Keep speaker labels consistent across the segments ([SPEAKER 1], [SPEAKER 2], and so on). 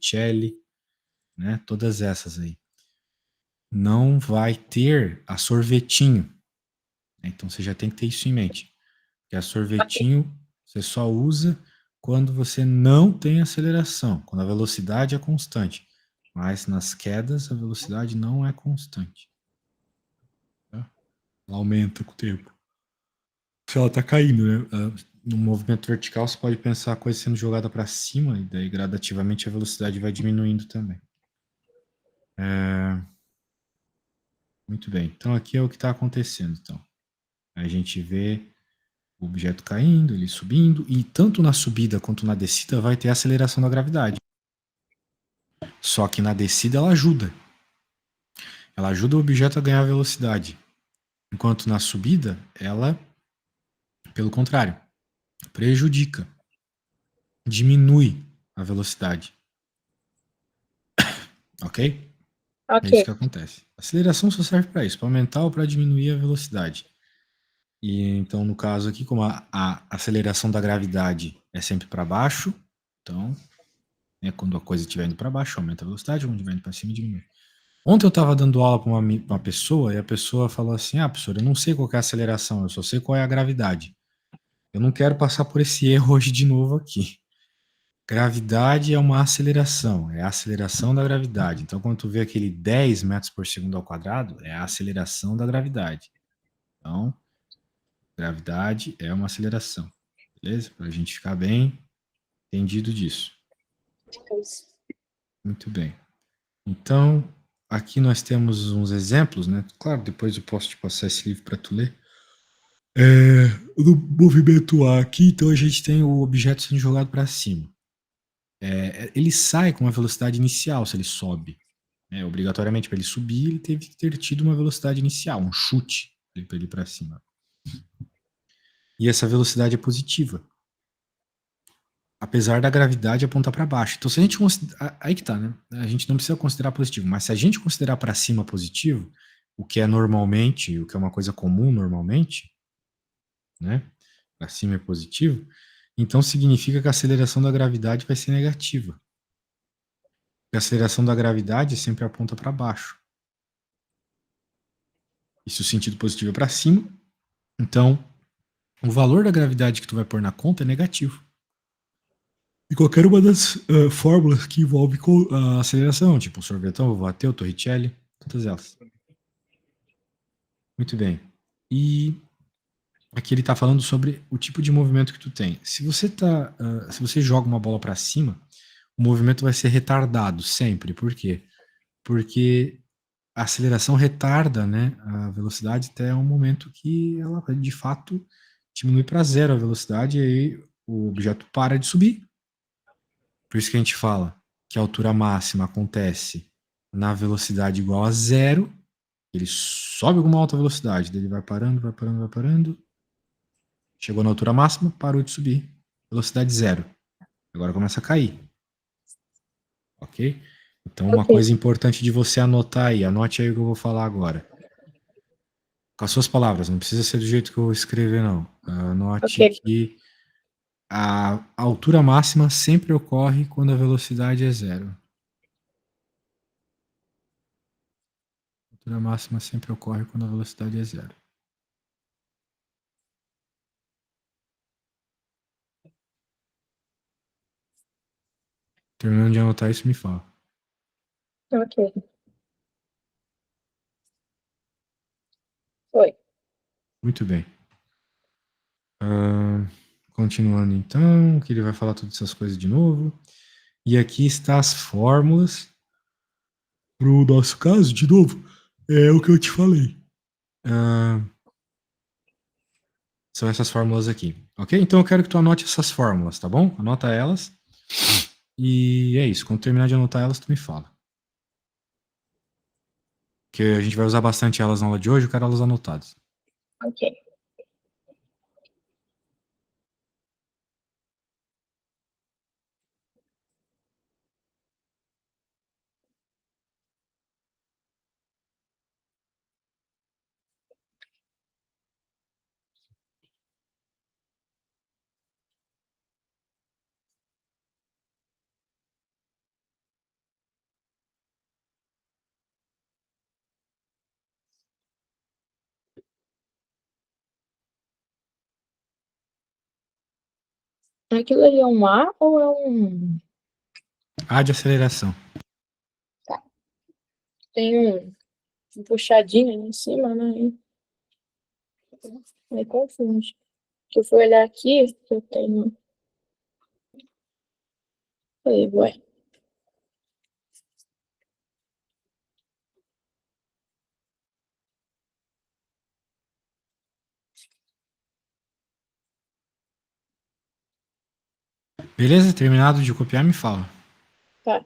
[SPEAKER 1] Torricelli, né? Todas essas aí. Não vai ter a sorvetinho. Então você já tem que ter isso em mente. Que a sorvetinho você só usa quando você não tem aceleração, quando a velocidade é constante. Mas nas quedas a velocidade não é constante. Tá? Ela aumenta com o tempo. Se ela está caindo, né? No movimento vertical você pode pensar a coisa sendo jogada para cima e daí gradativamente a velocidade vai diminuindo também. Muito bem. Então aqui é o que está acontecendo. Então a gente vê o objeto caindo, ele subindo, e tanto na subida quanto na descida vai ter a aceleração da gravidade. Só que na descida ela ajuda. Ela ajuda o objeto a ganhar velocidade. Enquanto na subida, ela, pelo contrário, prejudica, diminui a velocidade. Ok? É isso
[SPEAKER 2] Ok.
[SPEAKER 1] que acontece. A aceleração só serve para isso, para aumentar ou para diminuir a velocidade. E então, no caso aqui, como a aceleração da gravidade é sempre para baixo, então, né, quando a coisa estiver indo para baixo, aumenta a velocidade, quando estiver indo para cima, diminui. Ontem eu estava dando aula para uma pessoa e a pessoa falou assim: ah, professor, eu não sei qual é a aceleração, eu só sei qual é a gravidade. Eu não quero passar por esse erro hoje de novo aqui. Gravidade é uma aceleração, é a aceleração da gravidade. Então, quando tu vê aquele 10 metros por segundo ao quadrado, é a aceleração da gravidade. Então, gravidade é uma aceleração. Beleza? Para a gente ficar bem entendido disso. Muito bem. Então, aqui nós temos uns exemplos, né? Claro, depois eu posso te passar esse livro para tu ler. No movimento A aqui, então a gente tem o objeto sendo jogado para cima. Ele sai com uma velocidade inicial se ele sobe. Obrigatoriamente, para ele subir, ele teve que ter tido uma velocidade inicial, um chute para ele ir para cima. E essa velocidade é positiva. Apesar da gravidade apontar para baixo. Então, se a gente considerar. Aí que tá, né? A gente não precisa considerar positivo, mas se a gente considerar para cima positivo, o que é normalmente, o que é uma coisa comum normalmente, né? Para cima é positivo, então significa que a aceleração da gravidade vai ser negativa. Porque a aceleração da gravidade sempre aponta para baixo. E se o sentido positivo é para cima, então o valor da gravidade que tu vai pôr na conta é negativo. E qualquer uma das fórmulas que envolve a aceleração, tipo o sorvetão, o Vattel, o Torricelli, todas elas. Muito bem. E aqui ele está falando sobre o tipo de movimento que tu tem. Se você joga uma bola para cima, o movimento vai ser retardado sempre. Por quê? Porque a aceleração retarda, né, a velocidade até um momento que ela vai, de fato, diminui para zero a velocidade e aí o objeto para de subir. Por isso que a gente fala que a altura máxima acontece na velocidade igual a zero, ele sobe com uma alta velocidade, daí ele vai parando, vai parando, vai parando, chegou na altura máxima, parou de subir, velocidade zero. Agora começa a cair, ok? Então uma
[SPEAKER 2] Ok.
[SPEAKER 1] coisa importante de você anotar aí, anote aí o que eu vou falar agora. Com as suas palavras, não precisa ser do jeito que eu vou escrever, não. Anote
[SPEAKER 2] Ok.
[SPEAKER 1] que a altura máxima sempre ocorre quando a velocidade é zero. A altura máxima sempre ocorre quando a velocidade é zero. Terminando de anotar isso, me fala.
[SPEAKER 2] Ok. Foi.
[SPEAKER 1] Muito bem. Continuando então, que ele vai falar todas essas coisas de novo. E aqui está as fórmulas para o nosso caso, de novo. É o que eu te falei. Ah, são essas fórmulas aqui, ok? Então eu quero que tu anote essas fórmulas, tá bom? Anota elas. E é isso. Quando terminar de anotar elas, tu me fala. Porque a gente vai usar bastante elas na aula de hoje, eu quero elas anotadas.
[SPEAKER 2] Ok. Aquilo ali é um A ou é um...
[SPEAKER 1] A de aceleração.
[SPEAKER 2] Tá. Tem um puxadinho ali em cima, né? Me confunde. Se eu for olhar aqui, eu tenho... Falei, ué.
[SPEAKER 1] Beleza? Terminado de copiar, me fala.
[SPEAKER 2] Tá.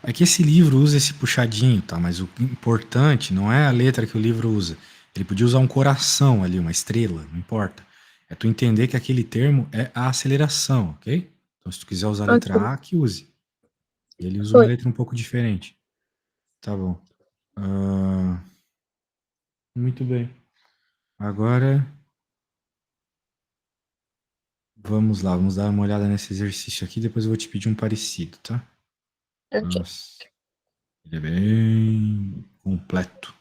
[SPEAKER 1] É que esse livro usa esse puxadinho, tá? Mas o importante não é a letra que o livro usa. Ele podia usar um coração ali, uma estrela, não importa. É tu entender que aquele termo é a aceleração, ok? Então, se tu quiser usar a letra
[SPEAKER 2] Ok.
[SPEAKER 1] A, que use. Ele usa uma
[SPEAKER 2] Foi.
[SPEAKER 1] letra um pouco diferente. Tá bom. Ah, muito bem. Agora, vamos lá. Vamos dar uma olhada nesse exercício aqui. Depois eu vou te pedir um parecido, tá?
[SPEAKER 2] Ok.
[SPEAKER 1] Nossa, ele é bem completo.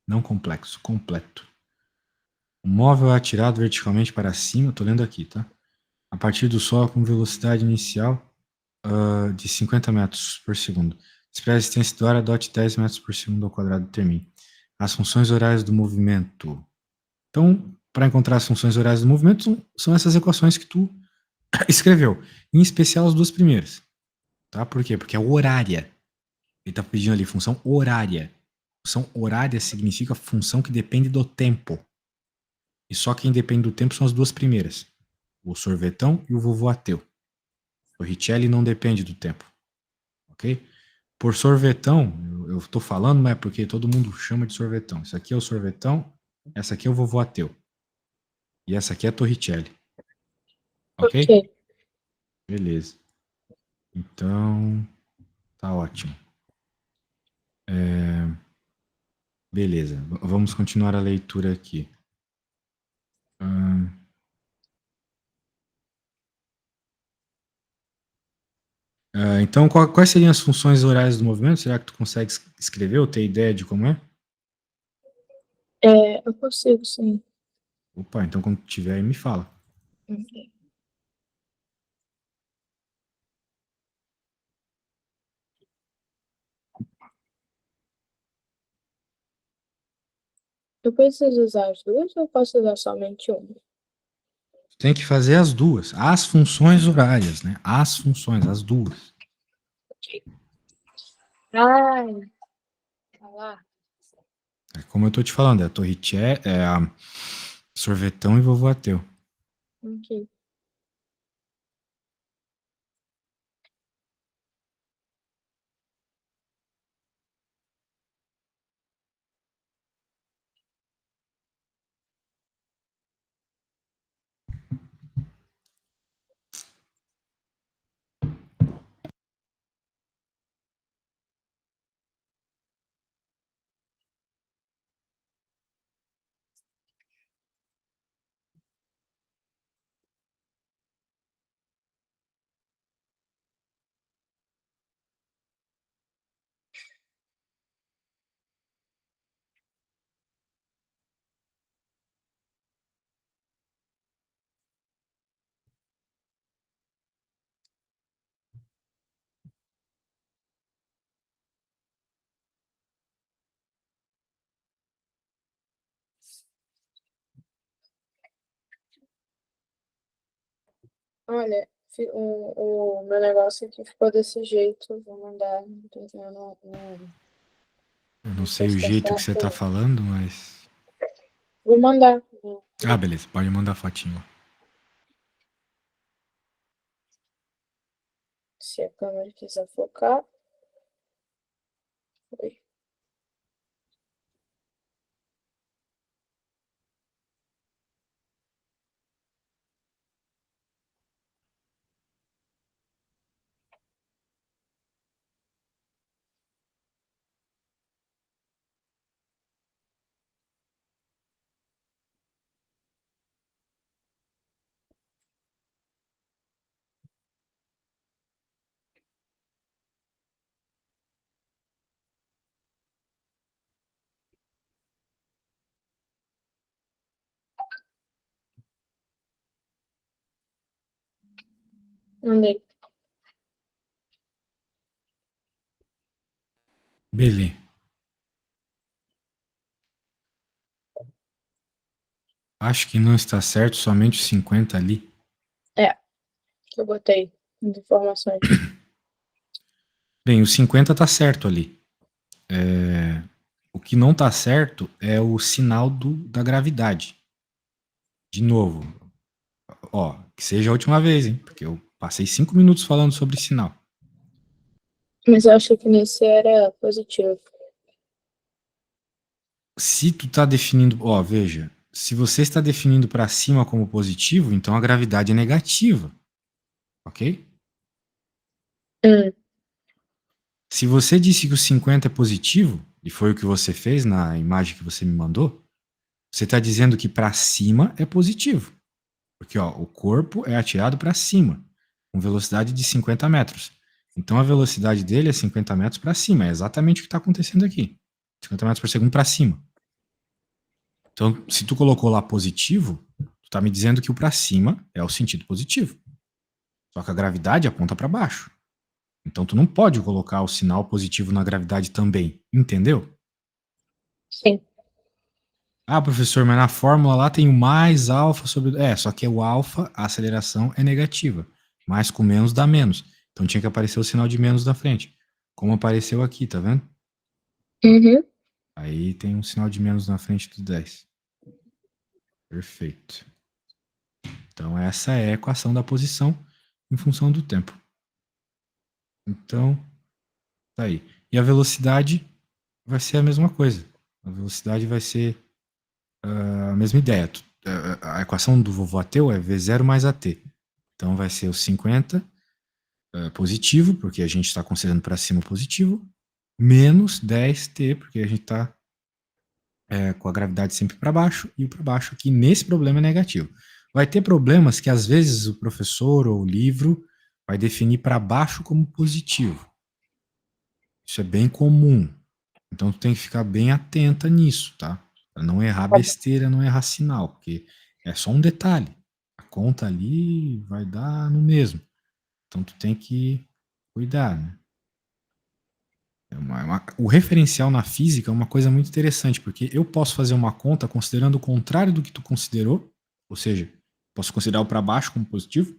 [SPEAKER 1] Não complexo, completo. O móvel é atirado verticalmente para cima, estou lendo aqui, tá? A partir do solo com velocidade inicial de 50 metros por segundo. Espere a existência do ar, adote 10 metros por segundo ao quadrado e termine. As funções horárias do movimento. Então, para encontrar as funções horárias do movimento, são essas equações que tu escreveu. Em especial as duas primeiras. Tá? Por quê? Porque é horária. Ele está pedindo ali função horária. Função horária significa função que depende do tempo. E só quem depende do tempo são as duas primeiras. O sorvetão e o vovô ateu. O Richelli não depende do tempo. Ok? Por sorvetão, eu estou falando, mas é porque todo mundo chama de sorvetão. Isso aqui é o sorvetão, essa aqui é o vovô ateu. E essa aqui é a Torricelli. Ok?
[SPEAKER 2] Ok.
[SPEAKER 1] Beleza. Então, tá ótimo. Beleza. Vamos continuar a leitura aqui. Hum, então, quais seriam as funções horárias do movimento? Será que tu consegue escrever ou ter ideia de como é?
[SPEAKER 2] Eu consigo, sim.
[SPEAKER 1] Opa, então quando tiver aí me fala.
[SPEAKER 2] Ok. Eu preciso usar as duas ou eu posso usar somente uma?
[SPEAKER 1] Tem que fazer as duas. As funções horárias, né? As funções, as duas.
[SPEAKER 2] Ok. Ai, tá lá.
[SPEAKER 1] É como eu tô te falando, é a Torricelli, é a Sorvetão e Vovô Ateu.
[SPEAKER 2] Ok. Olha, o meu negócio aqui ficou desse jeito. Vou mandar.
[SPEAKER 1] Eu não
[SPEAKER 2] Não sei
[SPEAKER 1] sei o
[SPEAKER 2] se tá
[SPEAKER 1] jeito que você tá
[SPEAKER 2] certo.
[SPEAKER 1] falando, mas.
[SPEAKER 2] Vou mandar.
[SPEAKER 1] Ah, beleza, pode mandar fotinho.
[SPEAKER 2] Se a câmera quiser focar. Oi. Mandei.
[SPEAKER 1] Beleza. Acho que não está certo somente os 50 ali.
[SPEAKER 2] É, que eu botei as informações.
[SPEAKER 1] Bem, os 50 tá certo ali. O que não tá certo é o sinal da gravidade. De novo, ó, que seja a última vez, hein? Porque eu passei 5 minutos falando sobre sinal.
[SPEAKER 2] Mas eu acho que nesse era positivo.
[SPEAKER 1] Se tu tá definindo, ó, veja, se você está definindo para cima como positivo, então a gravidade é negativa, ok?
[SPEAKER 2] Hum,
[SPEAKER 1] Se você disse que o 50 é positivo, e foi o que você fez na imagem que você me mandou, você está dizendo que para cima é positivo. Porque ó, o corpo é atirado para cima, com velocidade de 50 metros. Então a velocidade dele é 50 metros para cima. É exatamente o que está acontecendo aqui. 50 metros por segundo para cima. Então, se tu colocou lá positivo, tu tá me dizendo que o para cima é o sentido positivo. Só que a gravidade aponta para baixo. Então tu não pode colocar o sinal positivo na gravidade também. Entendeu?
[SPEAKER 2] sim.
[SPEAKER 1] Ah, professor, mas na fórmula lá tem o mais alfa sobre. É, só que o alfa, a aceleração é negativa. Mais com menos dá menos. Então tinha que aparecer o sinal de menos na frente. Como apareceu aqui, tá vendo?
[SPEAKER 2] Uhum.
[SPEAKER 1] Aí tem um sinal de menos na frente do 10. Perfeito. Então essa é a equação da posição em função do tempo. Então, tá aí. E a velocidade vai ser a mesma coisa. A velocidade vai ser a mesma ideia. A equação do vovô Ateu é V0 mais AT. Então vai ser o 50 positivo, porque a gente está considerando para cima positivo, menos 10T, porque a gente está com a gravidade sempre para baixo, e o para baixo aqui nesse problema é negativo. Vai ter problemas que às vezes o professor ou o livro vai definir para baixo como positivo. Isso é bem comum. Então tu tem que ficar bem atenta nisso, tá? Para não errar
[SPEAKER 2] Tá bom.
[SPEAKER 1] besteira, não errar sinal, porque é só um detalhe. A conta ali vai dar no mesmo. Então tu tem que cuidar, né? O referencial na física é uma coisa muito interessante, porque eu posso fazer uma conta considerando o contrário do que tu considerou, ou seja, posso considerar o para baixo como positivo,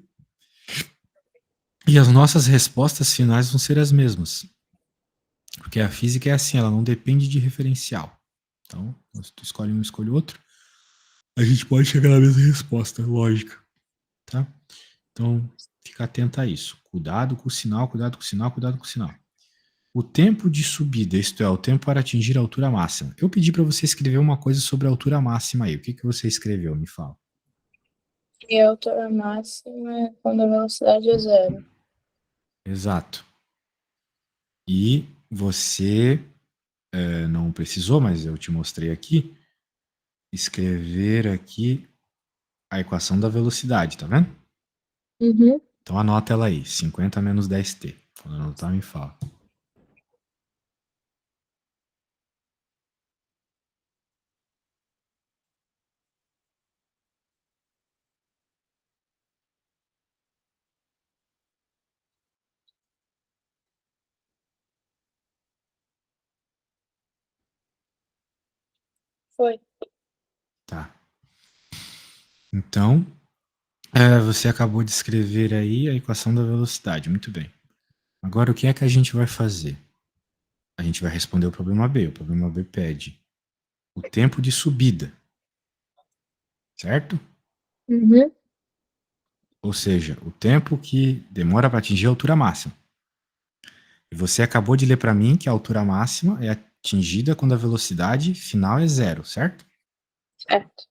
[SPEAKER 1] e as nossas respostas finais vão ser as mesmas. Porque a física é assim, ela não depende de referencial. Então, se tu escolhe um, escolhe outro, a gente pode chegar na mesma resposta, lógica, tá? Então, fica atento a isso. Cuidado com o sinal, cuidado com o sinal, cuidado com o sinal. O tempo de subida, isto é, o tempo para atingir a altura máxima. Eu pedi para você escrever uma coisa sobre a altura máxima aí. O que, que você escreveu? Me fala.
[SPEAKER 2] E a altura máxima é quando a velocidade é zero.
[SPEAKER 1] Exato. E você não precisou, mas eu te mostrei aqui, escrever aqui a equação da velocidade, tá vendo?
[SPEAKER 2] Uhum.
[SPEAKER 1] Então anota ela aí, 50 menos 10t. Quando anotar, me fala.
[SPEAKER 2] Foi.
[SPEAKER 1] Tá. Então, você acabou de escrever aí a equação da velocidade. Muito bem. Agora, o que é que a gente vai fazer? A gente vai responder o problema B. O problema B pede o tempo de subida, certo?
[SPEAKER 2] Uhum.
[SPEAKER 1] Ou seja, o tempo que demora para atingir a altura máxima. E você acabou de ler para mim que a altura máxima é atingida quando a velocidade final é zero, certo?
[SPEAKER 2] Certo.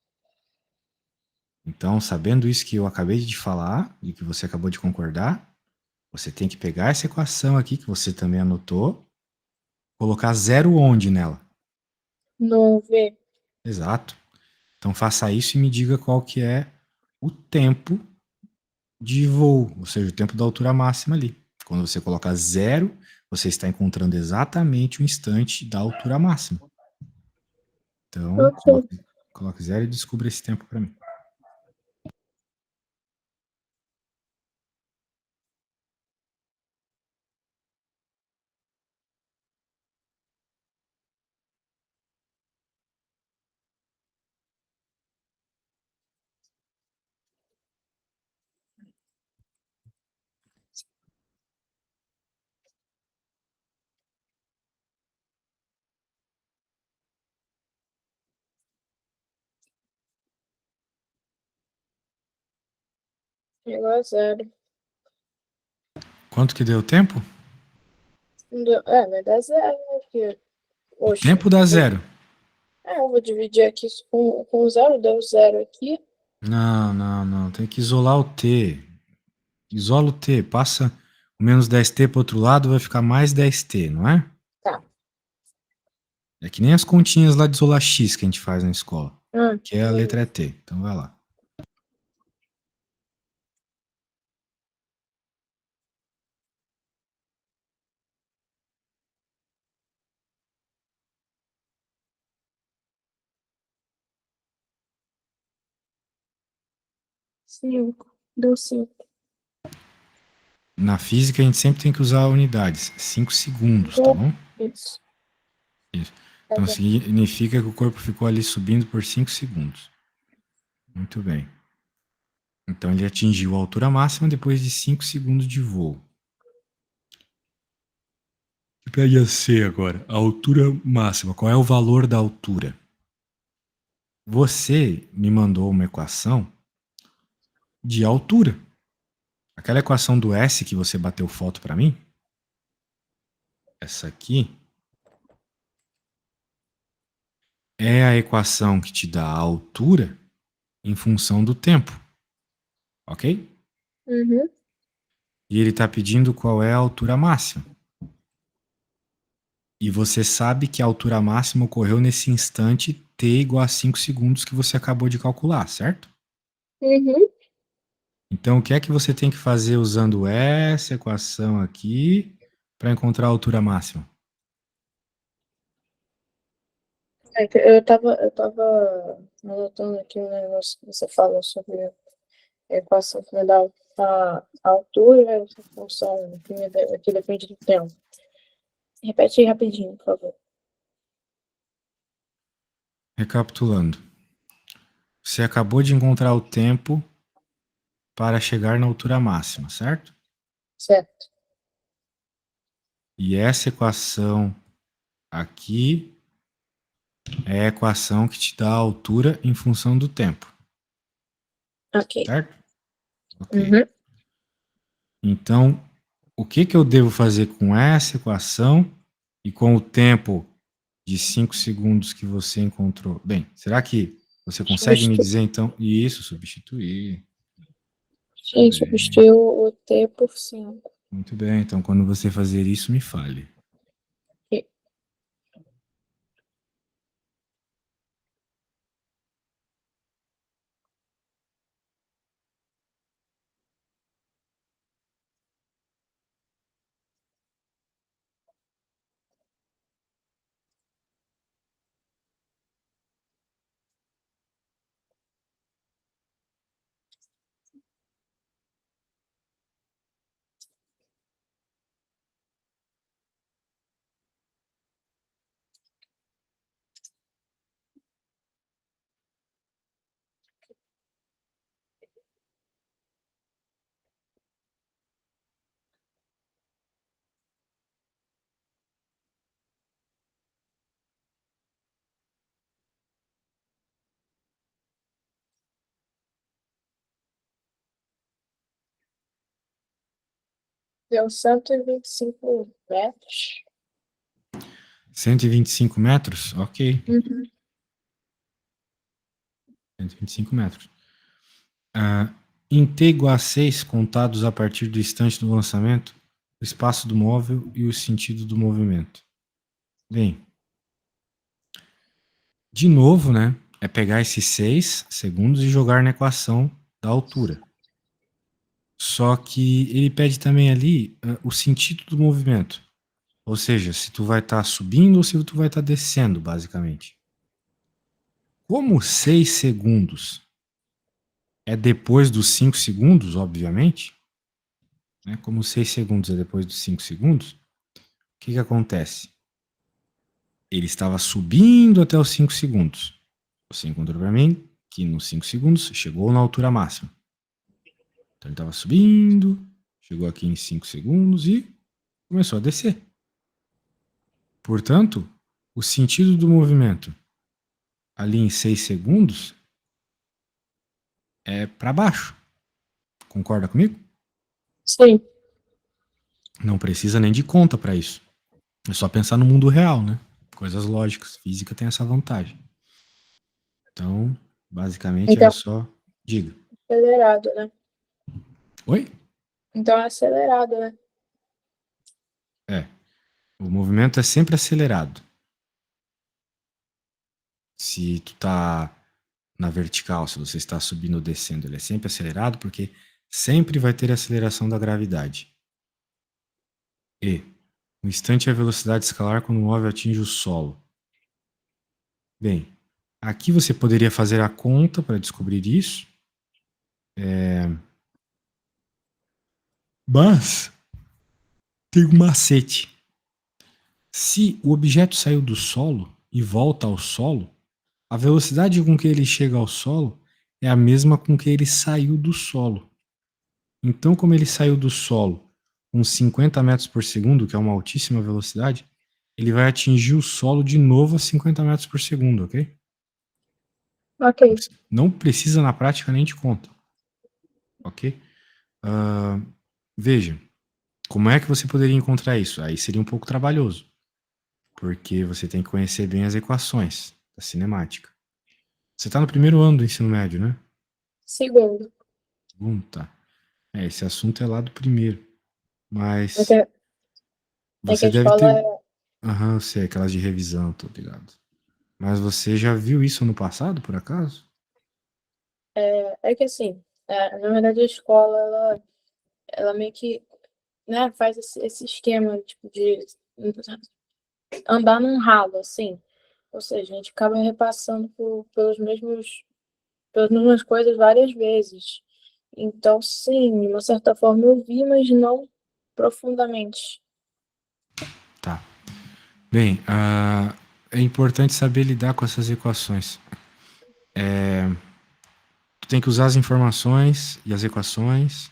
[SPEAKER 1] Então, sabendo isso que eu acabei de falar e que você acabou de concordar, você tem que pegar essa equação aqui que você também anotou, colocar zero onde nela?
[SPEAKER 2] No V.
[SPEAKER 1] Exato. Então faça isso e me diga qual que é o tempo de voo, ou seja, o tempo da altura máxima ali. Quando você coloca zero, você está encontrando exatamente o instante da altura máxima. Então,
[SPEAKER 2] Ok.
[SPEAKER 1] coloque zero e descubra esse tempo para mim.
[SPEAKER 2] igual a zero.
[SPEAKER 1] Quanto que deu o tempo?
[SPEAKER 2] Vai dar zero, né? Porque,
[SPEAKER 1] O
[SPEAKER 2] oxe,
[SPEAKER 1] tempo dá zero.
[SPEAKER 2] eu vou dividir aqui com zero, deu zero aqui.
[SPEAKER 1] Não, não, não. Tem que isolar o t. Isola o t. Passa o menos 10t para outro lado, vai ficar mais 10t, não é?
[SPEAKER 2] Tá.
[SPEAKER 1] É que nem as continhas lá de isolar x que a gente faz na escola. Que é a
[SPEAKER 2] Beleza.
[SPEAKER 1] letra t. Então vai lá.
[SPEAKER 2] 5. Deu 5.
[SPEAKER 1] Na física a gente sempre tem que usar unidades. 5 segundos, tá bom?
[SPEAKER 2] Isso.
[SPEAKER 1] Isso.
[SPEAKER 2] Tá
[SPEAKER 1] Então
[SPEAKER 2] bom.
[SPEAKER 1] significa que o corpo ficou ali subindo por 5 segundos. Muito bem. Então ele atingiu a altura máxima depois de 5 segundos de voo. Pede a C agora. A altura máxima. Qual é o valor da altura? Você me mandou uma equação de altura. Aquela equação do S que você bateu foto para mim, essa aqui, é a equação que te dá a altura em função do tempo. Ok?
[SPEAKER 2] Uhum.
[SPEAKER 1] E ele está pedindo qual é a altura máxima. E você sabe que a altura máxima ocorreu nesse instante t igual a 5 segundos que você acabou de calcular, certo?
[SPEAKER 2] Uhum.
[SPEAKER 1] Então, o que é que você tem que fazer usando essa equação aqui para encontrar a altura máxima?
[SPEAKER 2] Que eu tava anotando aqui um negócio que você falou sobre a equação que me dá a altura, né, essa função que depende do tempo. Repete aí rapidinho, por favor.
[SPEAKER 1] Recapitulando, você acabou de encontrar o tempo para chegar na altura máxima, certo?
[SPEAKER 2] Certo.
[SPEAKER 1] E essa equação aqui é a equação que te dá a altura em função do tempo,
[SPEAKER 2] Ok.
[SPEAKER 1] certo? Ok.
[SPEAKER 2] Uhum.
[SPEAKER 1] Então, o que que eu devo fazer com essa equação e com o tempo de 5 segundos que você encontrou? Bem, será que você consegue me dizer então? Isso, substituir. Muito
[SPEAKER 2] Sim,
[SPEAKER 1] bem.
[SPEAKER 2] substituiu o T por 5.
[SPEAKER 1] Muito bem. Então, quando você fazer isso, me fale.
[SPEAKER 2] Deu 125 metros.
[SPEAKER 1] 125 metros? Ok.
[SPEAKER 2] Uhum.
[SPEAKER 1] 125 metros. Em t igual a 6, contados a partir do instante do lançamento, o espaço do móvel e o sentido do movimento. Bem, de novo, né? É pegar esses 6 segundos e jogar na equação da altura. Só que ele pede também ali o sentido do movimento. Ou seja, se tu vai estar subindo ou se tu vai estar descendo, basicamente. Como 6 segundos é depois dos 5 segundos, obviamente, né? Como 6 segundos é depois dos 5 segundos, o que acontece? Ele estava subindo até os 5 segundos. Você encontrou para mim que nos 5 segundos chegou na altura máxima. Então ele estava subindo, chegou aqui em 5 segundos e começou a descer. Portanto, o sentido do movimento ali em 6 segundos é para baixo. Concorda comigo?
[SPEAKER 2] Sim.
[SPEAKER 1] Não precisa nem de conta para isso. É só pensar no mundo real, né? Coisas lógicas. Física tem essa vantagem. Então, basicamente era
[SPEAKER 2] Então,
[SPEAKER 1] só. Diga.
[SPEAKER 2] acelerado, né?
[SPEAKER 1] Oi?
[SPEAKER 2] Então é acelerado, né?
[SPEAKER 1] É. O movimento é sempre acelerado. Se tu tá na vertical, se você está subindo ou descendo, ele é sempre acelerado porque sempre vai ter aceleração da gravidade. E o instante é a velocidade escalar quando o móvel atinge o solo. Bem, aqui você poderia fazer a conta para descobrir isso. Mas tem um macete. Se o objeto saiu do solo e volta ao solo, a velocidade com que ele chega ao solo é a mesma com que ele saiu do solo. Então, como ele saiu do solo com 50 metros por segundo, que é uma altíssima velocidade, ele vai atingir o solo de novo a 50 metros por segundo, ok?
[SPEAKER 2] Ok.
[SPEAKER 1] Não precisa na prática nem de conta, ok? Ah, veja, como é que você poderia encontrar isso? Aí seria um pouco trabalhoso, porque você tem que conhecer bem as equações da cinemática. Você está no primeiro ano do ensino médio, né?
[SPEAKER 2] Segundo.
[SPEAKER 1] Tá. Esse assunto é lá do primeiro.
[SPEAKER 2] É que,
[SPEAKER 1] Mas
[SPEAKER 2] é que
[SPEAKER 1] você
[SPEAKER 2] a
[SPEAKER 1] deve
[SPEAKER 2] escola
[SPEAKER 1] ter. Aham, eu sei, aquelas de revisão, tô ligado. Mas você já viu isso no passado, por acaso?
[SPEAKER 2] é que assim, na verdade a escola, ela meio que, né, faz esse esquema, tipo, de andar num ralo, assim. Ou seja, a gente acaba repassando pelas mesmas coisas várias vezes. Então, sim, de uma certa forma eu vi, mas não profundamente.
[SPEAKER 1] Tá. Bem, é importante saber lidar com essas equações. Tu tem que usar as informações e as equações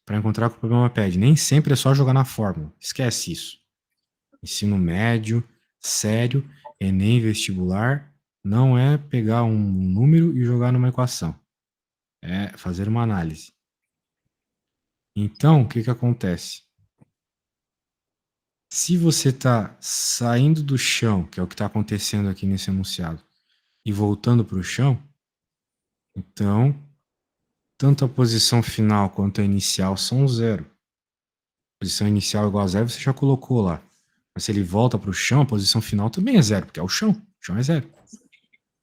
[SPEAKER 1] para encontrar o que o problema pede. Nem sempre é só jogar na fórmula. Esquece isso. Ensino médio, sério, Enem vestibular, não é pegar um número e jogar numa equação. É fazer uma análise. Então, o que que acontece? Se você está saindo do chão, que é o que está acontecendo aqui nesse enunciado, e voltando para o chão, então, tanto a posição final quanto a inicial são zero. A posição inicial igual a zero, você já colocou lá. Mas se ele volta para o chão, a posição final também é zero, porque é o chão. O chão é zero.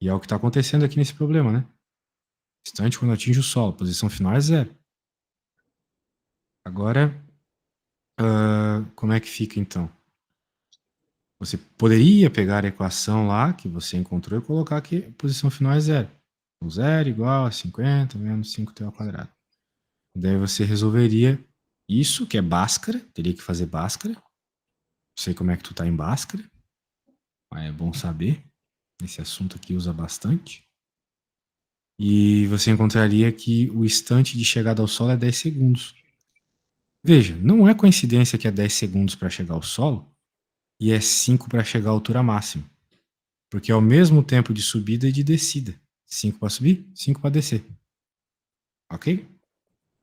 [SPEAKER 1] E é o que está acontecendo aqui nesse problema, né? Instante quando atinge o solo, a posição final é zero. Agora, como é que fica então? Você poderia pegar a equação lá que você encontrou e colocar que a posição final é zero. Então, zero igual a 50 menos 5t ao quadrado. Daí você resolveria isso, que é Bhaskara, teria que fazer Bhaskara. Não sei como é que tu tá em Bhaskara, mas é bom saber. Esse assunto aqui usa bastante. E você encontraria que o instante de chegada ao solo é 10 segundos. Veja, não é coincidência que é 10 segundos para chegar ao solo e é 5 para chegar à altura máxima. Porque é o mesmo tempo de subida e de descida. 5 para subir, 5 para descer. Ok?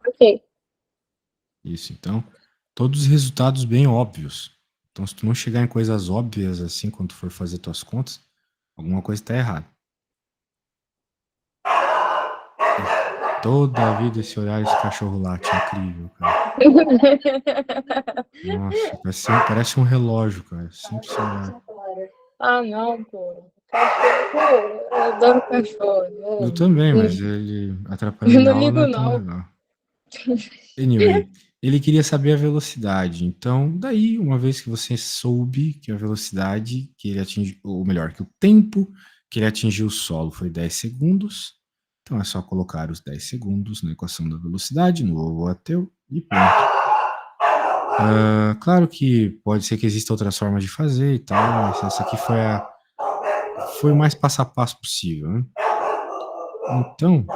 [SPEAKER 2] Ok.
[SPEAKER 1] Isso, então, todos os resultados bem óbvios. Então, se tu não chegar em coisas óbvias assim quando tu for fazer tuas contas, alguma coisa está errada. Toda a vida esse olhar, esse cachorro late, incrível, cara. Nossa, parece um relógio, cara. Sempre esse olhar.
[SPEAKER 2] Ah, não, pô. Cachorro, eu adoro
[SPEAKER 1] Eu
[SPEAKER 2] cachorro.
[SPEAKER 1] também, mas ele
[SPEAKER 2] Eu
[SPEAKER 1] atrapalhando
[SPEAKER 2] não
[SPEAKER 1] a aula não
[SPEAKER 2] ligo,
[SPEAKER 1] é tão
[SPEAKER 2] não.
[SPEAKER 1] legal. Anyway, ele queria saber a velocidade. Então, daí, uma vez que você soube que a velocidade que ele atingiu, ou melhor, que o tempo que ele atingiu o solo foi 10 segundos, então é só colocar os 10 segundos na equação da velocidade, no ovo ateu, e pronto. Claro que pode ser que exista outras formas de fazer e tal, mas essa aqui foi o mais passo a passo possível, né? Então,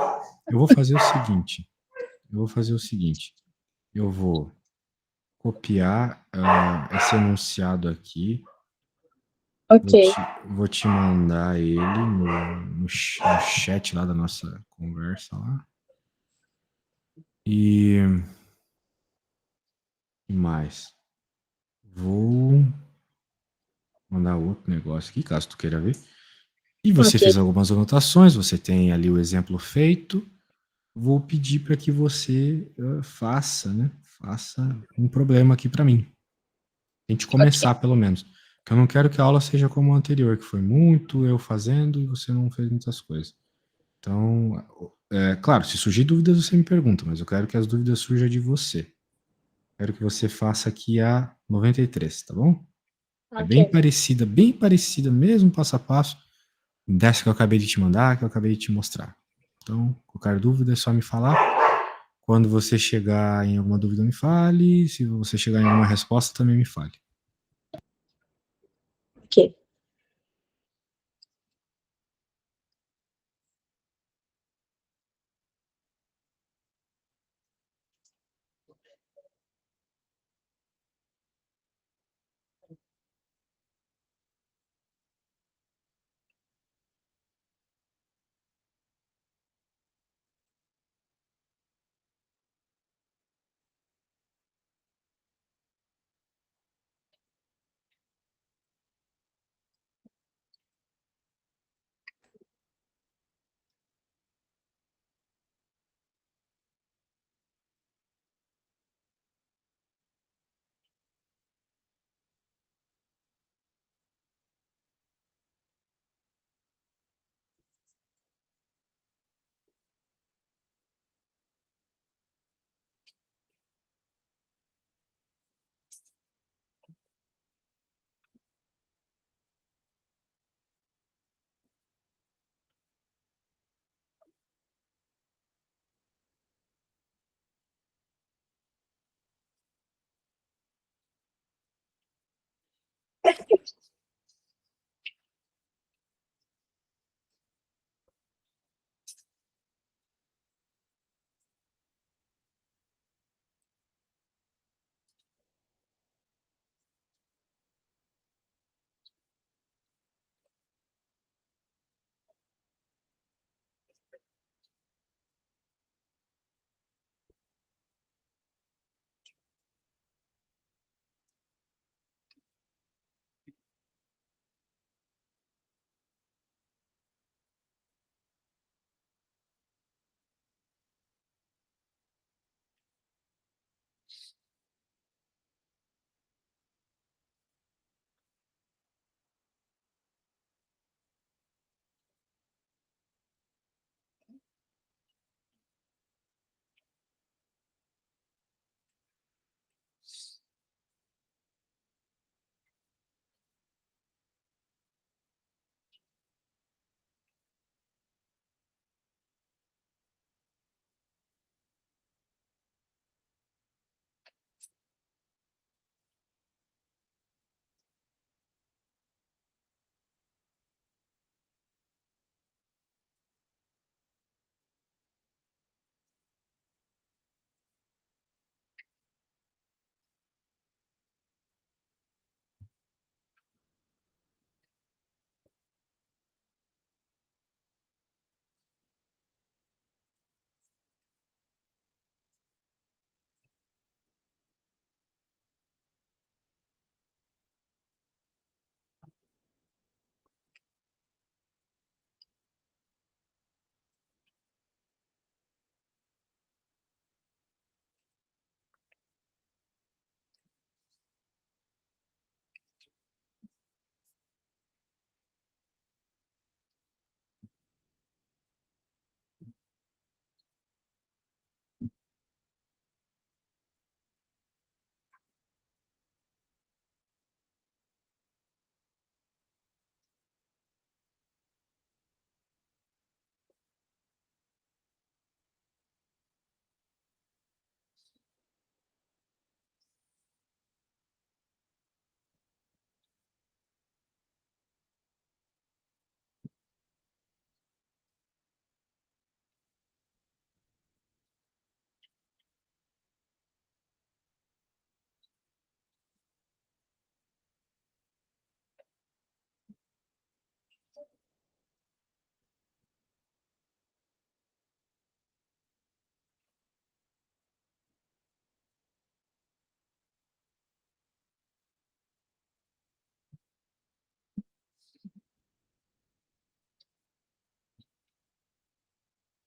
[SPEAKER 1] eu vou fazer o seguinte. Eu vou copiar esse enunciado aqui.
[SPEAKER 2] Ok.
[SPEAKER 1] Vou te mandar ele no chat lá da nossa conversa lá. E mais? Vou mandar outro negócio aqui, caso tu queira ver. E você
[SPEAKER 2] Ok,
[SPEAKER 1] fez algumas anotações, você tem ali o exemplo feito. Vou pedir para que você faça, né? Faça um problema aqui para mim. Tente
[SPEAKER 2] ok,
[SPEAKER 1] começar, pelo menos. Porque eu não quero que a aula seja como a anterior, que foi muito eu fazendo e você não fez muitas coisas. Então, claro, se surgir dúvidas, você me pergunta, mas eu quero que as dúvidas surjam de você. Quero que você faça aqui a 93, tá bom? É
[SPEAKER 2] ok,
[SPEAKER 1] bem parecida, mesmo passo a passo, dessa que eu acabei de te mandar, que eu acabei de te mostrar. Então, qualquer dúvida é só me falar. Quando você chegar em alguma dúvida, me fale. Se você chegar em alguma resposta, também me fale.
[SPEAKER 2] ok.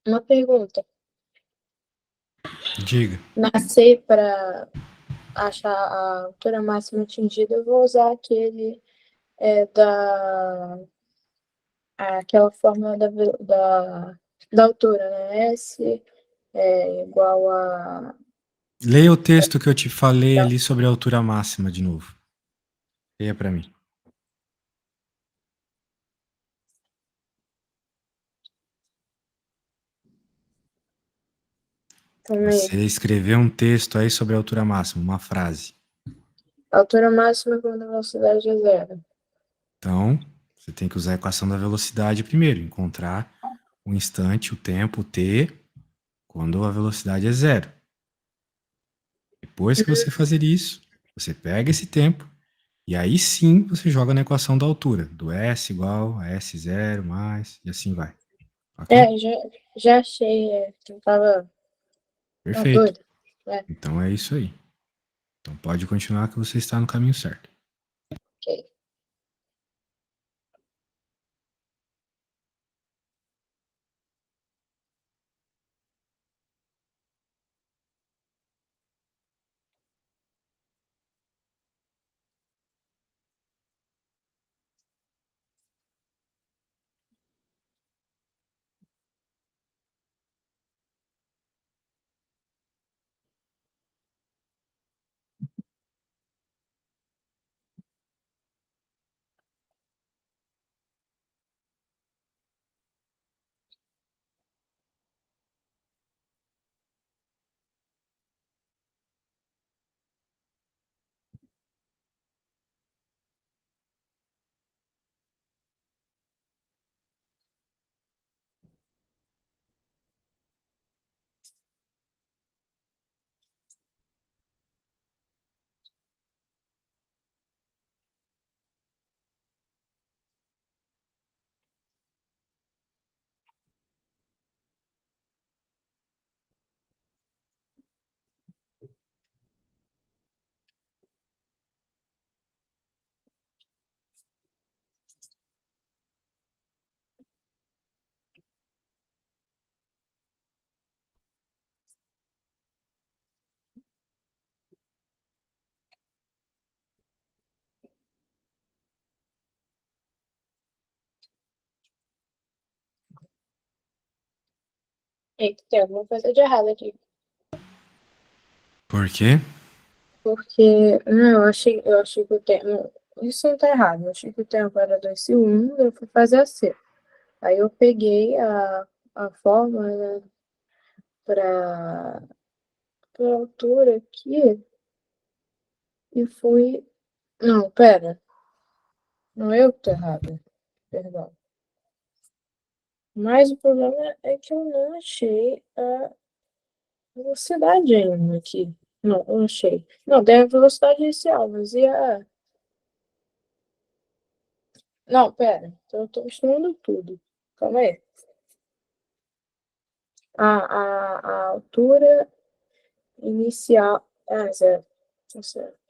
[SPEAKER 2] Uma pergunta.
[SPEAKER 1] Diga.
[SPEAKER 2] Nascer para achar a altura máxima atingida, eu vou usar aquele aquela fórmula da altura, né? S é igual a.
[SPEAKER 1] Leia o texto que eu te falei ali sobre a altura máxima de novo. Leia para mim.
[SPEAKER 2] Também.
[SPEAKER 1] Você escreveu um texto aí sobre a altura máxima, uma frase.
[SPEAKER 2] Altura máxima quando a velocidade é zero.
[SPEAKER 1] Então, você tem que usar a equação da velocidade primeiro, encontrar o instante, o tempo, o t, quando a velocidade é zero. Depois que você fazer isso, você pega esse tempo e aí sim você joga na equação da altura, do s igual a s0 mais, e assim vai. Ok?
[SPEAKER 2] Já achei, que eu tava
[SPEAKER 1] Perfeito.
[SPEAKER 2] doida. É,
[SPEAKER 1] Então é isso aí. Então pode continuar que você está no caminho certo.
[SPEAKER 2] ok. Eita, tem alguma coisa de errado aqui.
[SPEAKER 1] Por quê?
[SPEAKER 2] Porque, não, eu achei que o tempo. Não, isso não tá errado. Eu achei que o tempo era 2 segundos, eu fui fazer a C. Aí eu peguei a fórmula, né, para a altura aqui e fui. Não, pera. Não eu que tô errada. Perdão. Mas o problema é que eu não achei a velocidade ainda aqui. Não, eu achei. Não, tem a velocidade inicial, mas e a. Não, pera. Então eu tô misturando tudo. Calma aí. A altura inicial. Ah, zero. Tá certo.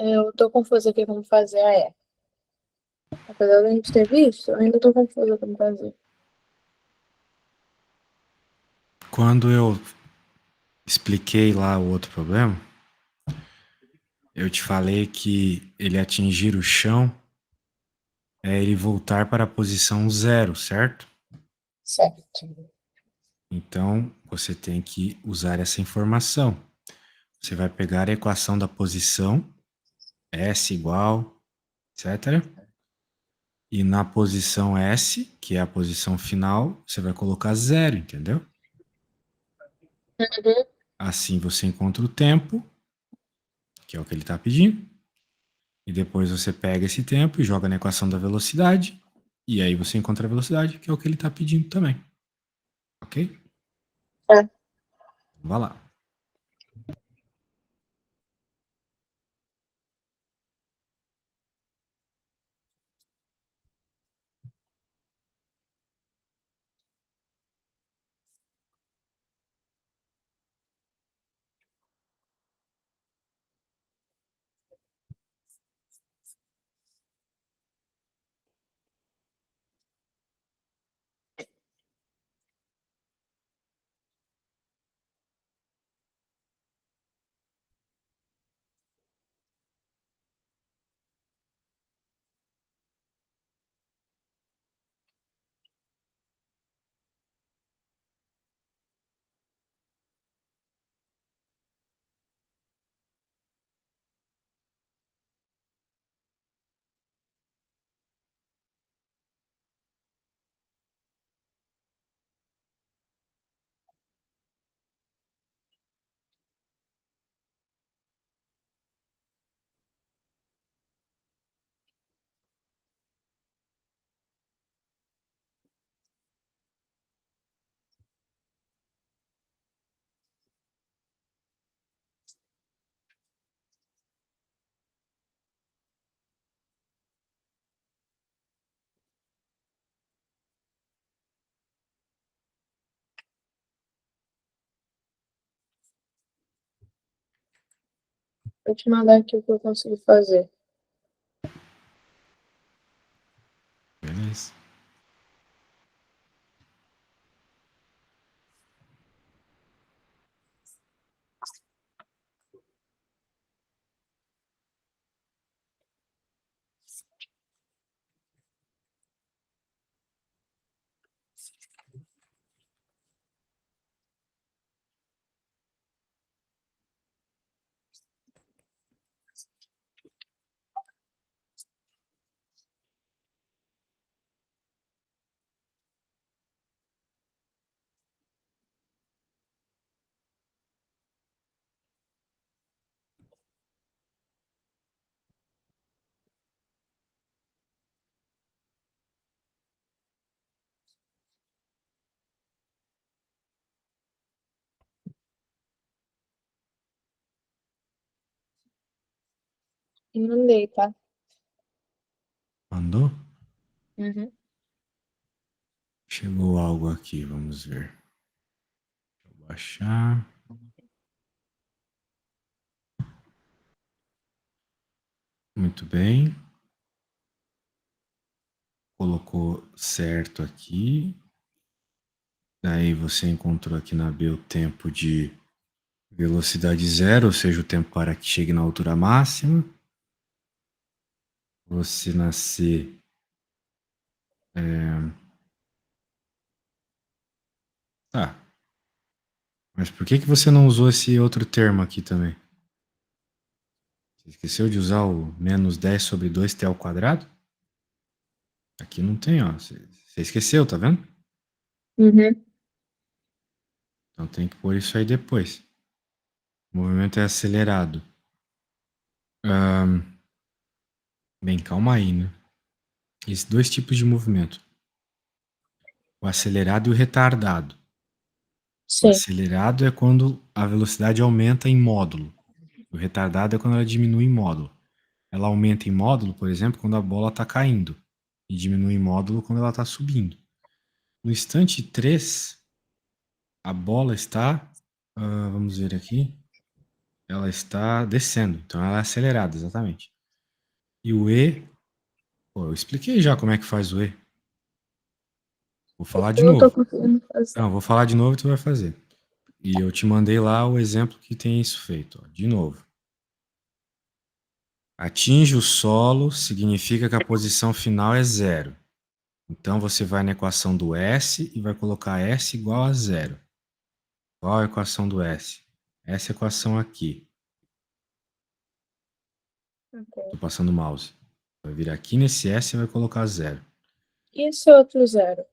[SPEAKER 2] Eu tô confusa aqui como fazer a E. Apesar da gente ter visto, eu ainda tô confusa como fazer.
[SPEAKER 1] Quando eu expliquei lá o outro problema, eu te falei que ele atingir o chão é ele voltar para a posição zero, certo?
[SPEAKER 2] Certo.
[SPEAKER 1] Então, você tem que usar essa informação. Você vai pegar a equação da posição, S igual, etc. E na posição S, que é a posição final, você vai colocar zero, entendeu?
[SPEAKER 2] Uhum.
[SPEAKER 1] Assim você encontra o tempo, que é o que ele está pedindo. E depois você pega esse tempo e joga na equação da velocidade. E aí você encontra a velocidade, que é o que ele está pedindo também. Ok?
[SPEAKER 2] É.
[SPEAKER 1] Vá lá.
[SPEAKER 2] Vou te mandar aqui o que eu consegui fazer.
[SPEAKER 1] Beleza?
[SPEAKER 2] E mandei, tá?
[SPEAKER 1] Mandou?
[SPEAKER 2] Uhum.
[SPEAKER 1] Chegou algo aqui, vamos ver. Vou baixar. Muito bem. Colocou certo aqui. Daí você encontrou aqui na B o tempo de velocidade zero, ou seja, o tempo para que chegue na altura máxima. Você na C. Tá. Mas por que que você não usou esse outro termo aqui também? Você esqueceu de usar o menos 10 sobre 2t ao quadrado? Aqui não tem, ó. Você esqueceu, tá vendo?
[SPEAKER 2] Uhum.
[SPEAKER 1] Então tem que pôr isso aí depois. O movimento é acelerado. Bem, calma aí, né? Existem dois tipos de movimento: o acelerado e o retardado. O
[SPEAKER 2] Sim.
[SPEAKER 1] acelerado é quando a velocidade aumenta em módulo. O retardado é quando ela diminui em módulo. Ela aumenta em módulo, por exemplo, quando a bola está caindo, e diminui em módulo quando ela está subindo. No instante 3, a bola está. Vamos ver aqui. ela está descendo, então ela é acelerada, exatamente. E o E, pô, eu expliquei já como é que faz o E. Vou falar de
[SPEAKER 2] Eu não tô
[SPEAKER 1] novo.
[SPEAKER 2] conseguindo fazer.
[SPEAKER 1] Não, vou falar de novo e tu vai fazer. E eu te mandei lá o exemplo que tem isso feito, ó, de novo. Atinge o solo significa que a posição final é zero. Então você vai na equação do S e vai colocar S igual a zero. Qual a equação do S? Essa equação aqui.
[SPEAKER 2] Ok.
[SPEAKER 1] Estou passando o mouse. Vai vir aqui nesse S e vai colocar zero.
[SPEAKER 2] E esse outro zero?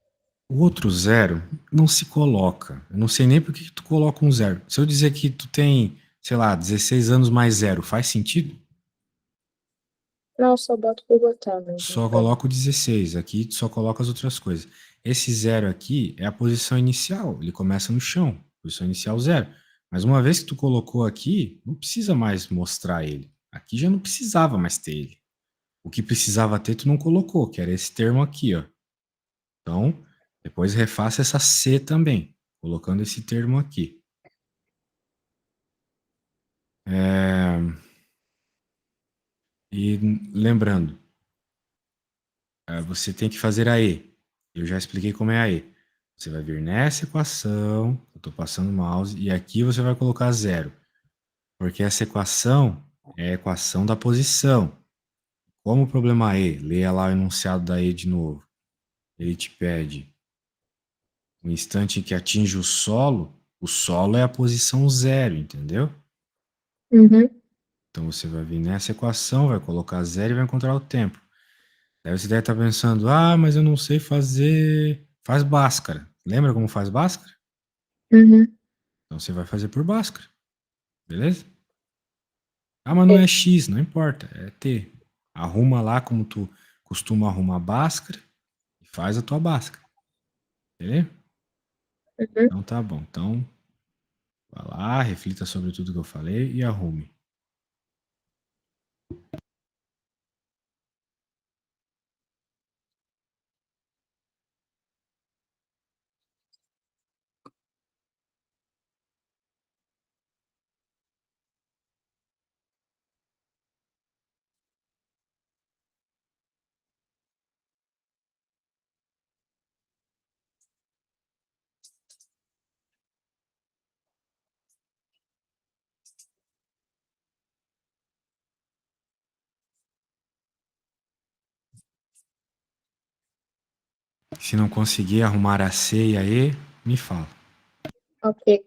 [SPEAKER 1] O outro zero não se coloca. Eu não sei nem por que tu coloca um zero. Se eu dizer que tu tem, sei lá, 16 anos mais zero, faz sentido?
[SPEAKER 2] Não, só boto por botar mesmo.
[SPEAKER 1] Só
[SPEAKER 2] Tá.
[SPEAKER 1] coloca o 16. Aqui tu só coloca as outras coisas. Esse zero aqui é a posição inicial. Ele começa no chão. Posição inicial zero. Mas uma vez que tu colocou aqui, não precisa mais mostrar ele. Aqui já não precisava mais ter ele. O que precisava ter, tu não colocou, que era esse termo aqui, ó. Então, depois refaça essa C também, colocando esse termo aqui. É, e lembrando, você tem que fazer a E. Eu já expliquei como é a E. Você vai vir nessa equação, eu estou passando o mouse, e aqui você vai colocar zero. Porque essa equação é a equação da posição. Como o problema E, leia lá o enunciado da E de novo. Ele te pede o instante em que atinge o solo é a posição zero, entendeu?
[SPEAKER 2] Uhum,
[SPEAKER 1] Então você vai vir nessa equação, vai colocar zero e vai encontrar o tempo. Daí você deve estar pensando, ah, mas eu não sei fazer. Faz Bhaskara. Lembra como faz Bhaskara?
[SPEAKER 2] uhum.
[SPEAKER 1] Então você vai fazer por Bhaskara, beleza? Ah, mas não é
[SPEAKER 2] Ok.
[SPEAKER 1] X, não importa, é T. Arruma lá como tu costuma arrumar Bhaskara e faz a tua Bhaskara, beleza?
[SPEAKER 2] Uhum.
[SPEAKER 1] Então tá bom. Então, vá lá, reflita sobre tudo que eu falei e arrume. Se não conseguir arrumar a C e a E, me fala.
[SPEAKER 2] Ok.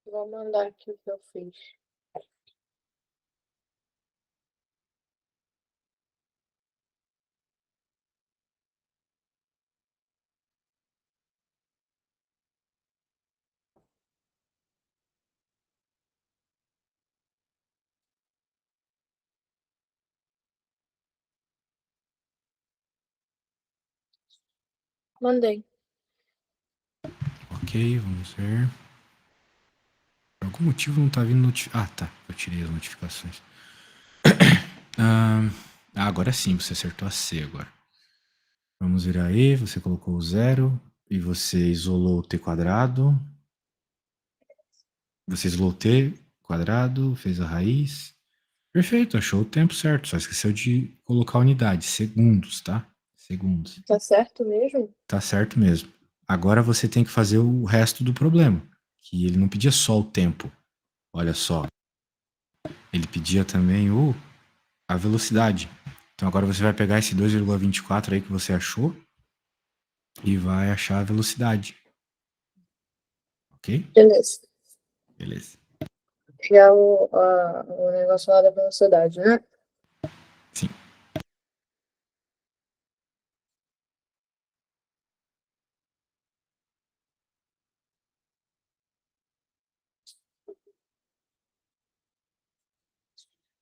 [SPEAKER 2] Vou mandar aqui o que eu fiz. Mandei.
[SPEAKER 1] Ok, vamos ver. Por algum motivo não tá vindo notificação. Ah, tá. Eu tirei as notificações. Agora sim, você acertou a C agora. Vamos virar E, você colocou o zero e você isolou o T quadrado. Você isolou o T quadrado, fez a raiz. Perfeito, achou o tempo certo. Só esqueceu de colocar a unidade. Segundos, tá? Segundos.
[SPEAKER 2] Tá certo mesmo?
[SPEAKER 1] Tá certo mesmo. Agora você tem que fazer o resto do problema. Que ele não pedia só o tempo. Olha só. Ele pedia também a velocidade. Então agora você vai pegar esse 2,24 aí que você achou e vai achar a velocidade. Ok?
[SPEAKER 2] Beleza.
[SPEAKER 1] Beleza.
[SPEAKER 2] Já o negócio lá da velocidade, né?
[SPEAKER 1] Sim.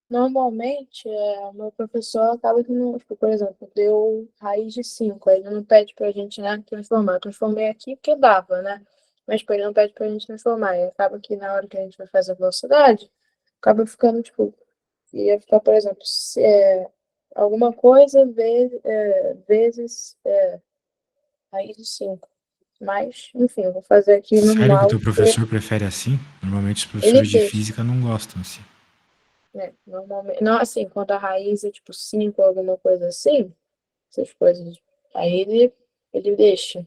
[SPEAKER 2] Normalmente, o meu professor acaba que não, tipo, por exemplo, deu raiz de 5 aí ele não pede pra gente, né, transformar. Eu transformei aqui porque dava, né? Mas tipo, ele não pede pra gente transformar. E acaba que na hora que a gente vai fazer a velocidade, acaba ficando, tipo, ia ficar, por exemplo, alguma coisa vezes raiz de 5. Mas, enfim, eu vou fazer aqui
[SPEAKER 1] Sério que o
[SPEAKER 2] normal,
[SPEAKER 1] teu
[SPEAKER 2] porque
[SPEAKER 1] professor prefere assim? Normalmente os
[SPEAKER 2] ele
[SPEAKER 1] professores de
[SPEAKER 2] deixa.
[SPEAKER 1] física não gostam assim.
[SPEAKER 2] Né? Normalmente, não, assim, quando a raiz é tipo 5 alguma coisa assim, essas coisas, aí ele deixa.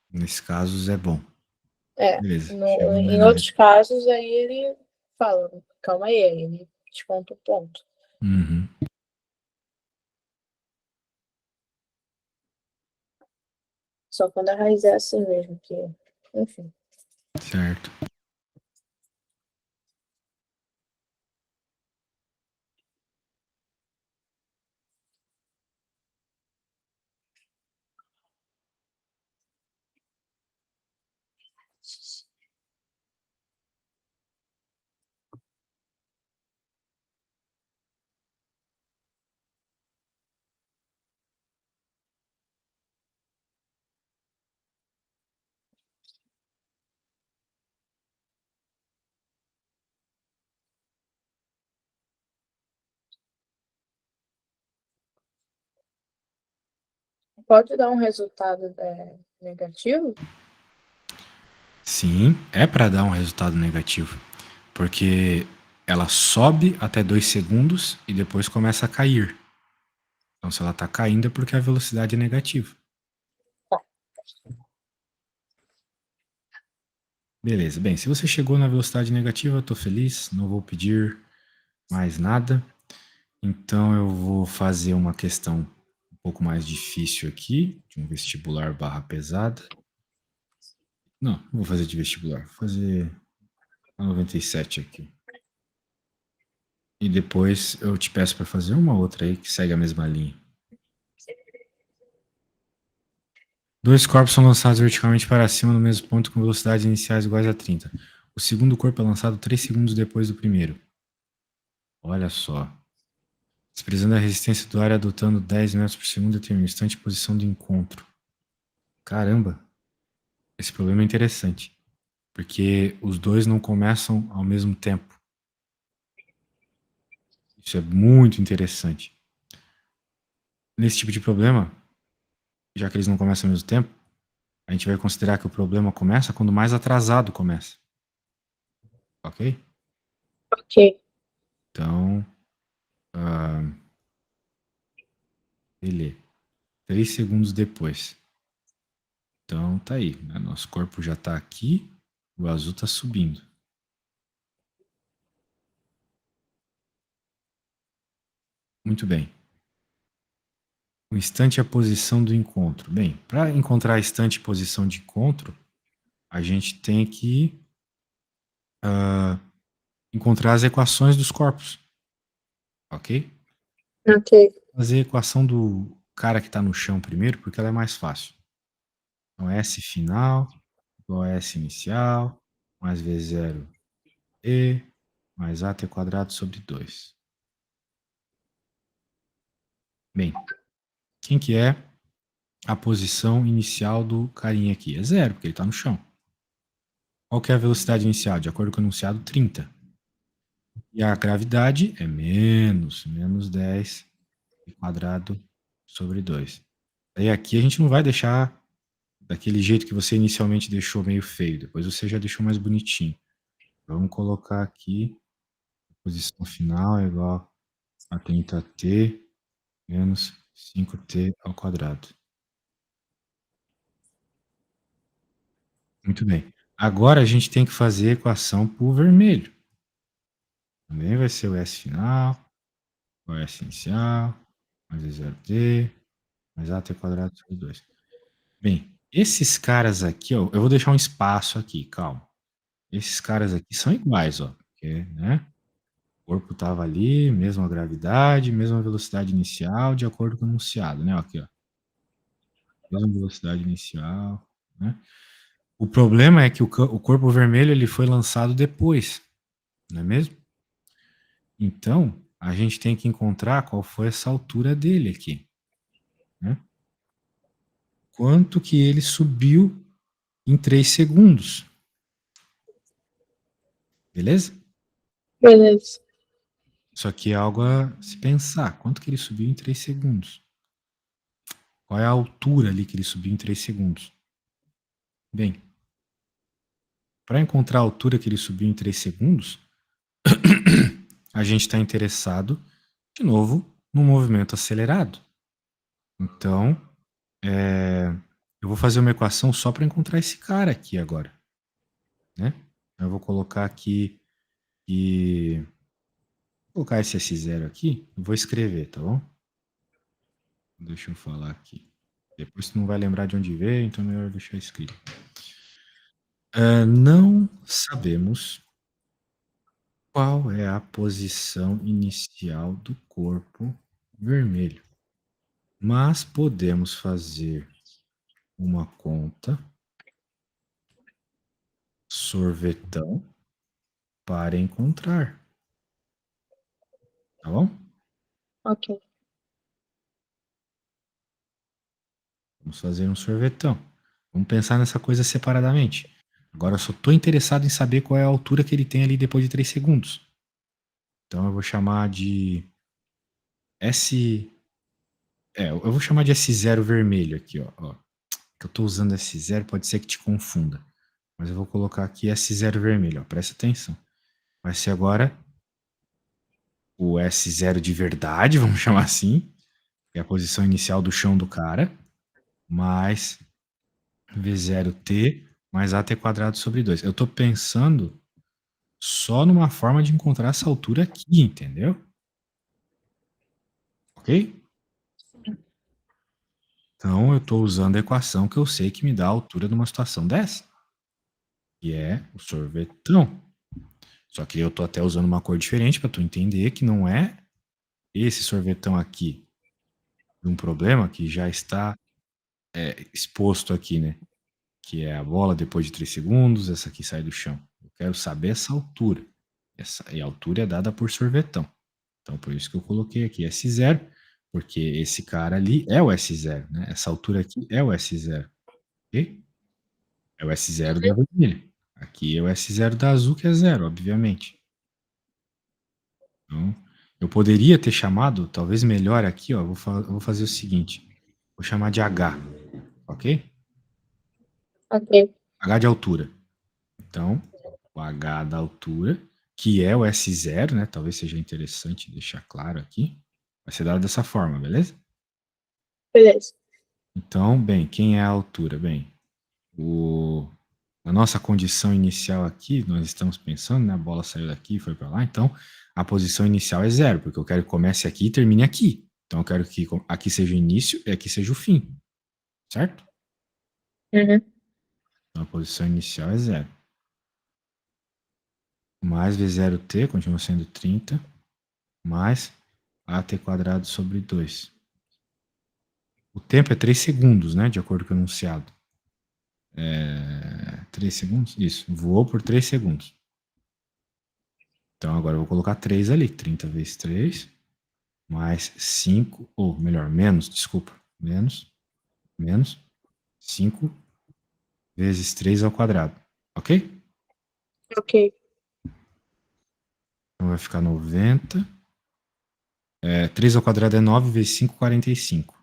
[SPEAKER 1] Nesses casos é bom.
[SPEAKER 2] É,
[SPEAKER 1] Beleza, chegou mais
[SPEAKER 2] em
[SPEAKER 1] na
[SPEAKER 2] outros
[SPEAKER 1] letra.
[SPEAKER 2] casos, aí ele fala, calma aí ele desconta o ponto.
[SPEAKER 1] Uhum,
[SPEAKER 2] Só quando a raiz é assim mesmo, que, enfim.
[SPEAKER 1] certo.
[SPEAKER 2] Pode dar um resultado negativo?
[SPEAKER 1] Sim, é para dar um resultado negativo. Porque ela sobe até 2 segundos e depois começa a cair. Então, se ela está caindo é porque a velocidade é negativa. Beleza, bem, se você chegou na velocidade negativa, eu estou feliz, não vou pedir mais nada. Então, eu vou fazer uma questão um pouco mais difícil aqui, de um vestibular barra pesada. Não vou fazer de vestibular, vou fazer a 97 aqui. E depois eu te peço para fazer uma outra aí que segue a mesma linha. Dois corpos são lançados verticalmente para cima no mesmo ponto com velocidades iniciais iguais a 30. O segundo corpo é lançado 3 segundos depois do primeiro. Olha só. Desprezando a resistência do ar e adotando 10 metros por segundo, determina o instante e posição do encontro. Caramba, esse problema é interessante. Porque os dois não começam ao mesmo tempo. Isso é muito interessante. Nesse tipo de problema, já que eles não começam ao mesmo tempo, a gente vai considerar que o problema começa quando mais atrasado começa. Ok?
[SPEAKER 2] Ok.
[SPEAKER 1] Então, ah, beleza. 3 segundos depois. Então, tá aí. Né? Nosso corpo já tá aqui, o azul tá subindo. Muito bem. O instante é a posição do encontro. Bem, para encontrar instante e posição de encontro, a gente tem que encontrar as equações dos corpos, ok?
[SPEAKER 2] Ok.
[SPEAKER 1] Fazer a equação do cara que está no chão primeiro, porque ela é mais fácil. Então, S final igual a S inicial, mais V0 E, mais AT quadrado sobre 2. Bem, quem que é a posição inicial do carinha aqui? É zero, porque ele está no chão. Qual que é a velocidade inicial? De acordo com o enunciado, 30. E a gravidade é menos 10 quadrado sobre 2. Aí aqui a gente não vai deixar daquele jeito que você inicialmente deixou meio feio. Depois você já deixou mais bonitinho. Vamos colocar aqui a posição final é igual a 30t menos 5t ao quadrado. Muito bem. Agora a gente tem que fazer a equação para o vermelho. Também vai ser o S final, o S inicial, mais V0t, mais AT quadrado sobre 2. Bem, esses caras aqui, ó, eu vou deixar um espaço aqui, calma. Esses caras aqui são iguais, ó. Porque, né? O corpo estava ali, mesma gravidade, mesma velocidade inicial, de acordo com o enunciado, né? Aqui, ó. Mesma velocidade inicial, né? O problema é que o corpo vermelho ele foi lançado depois, não é mesmo? Então, a gente tem que encontrar qual foi essa altura dele aqui, né? Quanto que ele subiu em 3 segundos. Beleza?
[SPEAKER 2] Beleza.
[SPEAKER 1] Isso aqui é algo a se pensar. Quanto que ele subiu em 3 segundos? Qual é a altura ali que ele subiu em 3 segundos? Bem, para encontrar a altura que ele subiu em 3 segundos, a gente está interessado, de novo, no movimento acelerado. Então, eu vou fazer uma equação só para encontrar esse cara aqui agora. Né? Eu vou colocar aqui e vou colocar esse S0 aqui e vou escrever, tá bom? Deixa eu falar aqui. Depois você não vai lembrar de onde veio, então é melhor deixar escrito. Não sabemos qual é a posição inicial do corpo vermelho, mas podemos fazer uma conta sorvetão para encontrar. Tá bom?
[SPEAKER 2] Ok.
[SPEAKER 1] Vamos fazer um sorvetão. Vamos pensar nessa coisa separadamente. Agora eu só estou interessado em saber qual é a altura que ele tem ali depois de 3 segundos. Então eu vou chamar de S. Eu vou chamar de S0 vermelho aqui, ó. Que eu estou usando S0 pode ser que te confunda. Mas eu vou colocar aqui S0 vermelho, ó. Presta atenção. Vai ser agora o S0 de verdade, vamos chamar assim. Que é a posição inicial do chão do cara. Mais V0t mais AT quadrado sobre 2. Eu estou pensando só numa forma de encontrar essa altura aqui, entendeu? Ok? Então eu estou usando a equação que eu sei que me dá a altura de uma situação dessa, que é o sorvetão. Só que eu estou até usando uma cor diferente para tu entender que não é esse sorvetão aqui de um problema que já está exposto aqui, né? Que é a bola depois de 3 segundos, essa aqui sai do chão. Eu quero saber essa altura. E a altura é dada por sorvetão. Então, por isso que eu coloquei aqui S0, porque esse cara ali é o S0, né? Essa altura aqui é o S0, ok? É o S0 da vermelha. Aqui é o S0 da azul, que é zero, obviamente. Então, eu poderia ter chamado, talvez melhor aqui, ó, eu vou fazer o seguinte. Vou chamar de H, ok?
[SPEAKER 2] Ok.
[SPEAKER 1] H de altura. Então, o H da altura, que é o S0, né? Talvez seja interessante deixar claro aqui. Vai ser dado dessa forma, beleza?
[SPEAKER 2] Beleza.
[SPEAKER 1] Então, bem, quem é a altura? Bem, a nossa condição inicial aqui, nós estamos pensando, né? A bola saiu daqui e foi para lá, então a posição inicial é zero, porque eu quero que comece aqui e termine aqui. Então eu quero que aqui seja o início e aqui seja o fim, certo?
[SPEAKER 2] Uhum.
[SPEAKER 1] Então, a posição inicial é 0. Mais V0t continua sendo 30, mais AT² sobre 2. O tempo é 3 segundos, né? De acordo com o enunciado. 3 segundos? Isso. Voou por 3 segundos. Então, agora eu vou colocar 3 ali. 30 vezes 3, mais 5, ou melhor, menos, desculpa. Menos 5 vezes 3 ao quadrado. Ok?
[SPEAKER 2] Ok.
[SPEAKER 1] Então vai ficar 90. 3 ao quadrado é 9 vezes 5, 45.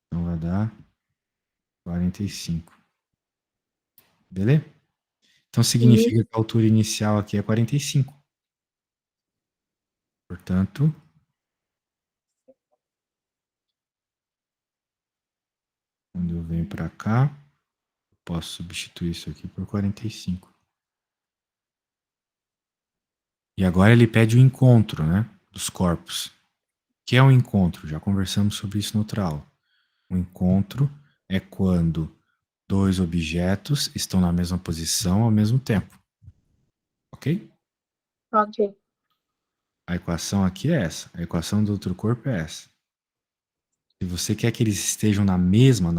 [SPEAKER 1] Então vai dar 45. Beleza? Então
[SPEAKER 2] Uhum.
[SPEAKER 1] significa que a altura inicial aqui é 45. Portanto, quando eu venho para cá, eu posso substituir isso aqui por 45. E agora ele pede o encontro, né, dos corpos. O que é um encontro? Já conversamos sobre isso no outra aula. O encontro é quando dois objetos estão na mesma posição ao mesmo tempo. Ok?
[SPEAKER 2] Ok.
[SPEAKER 1] A equação aqui é essa. A equação do outro corpo é essa. Se você quer que eles estejam na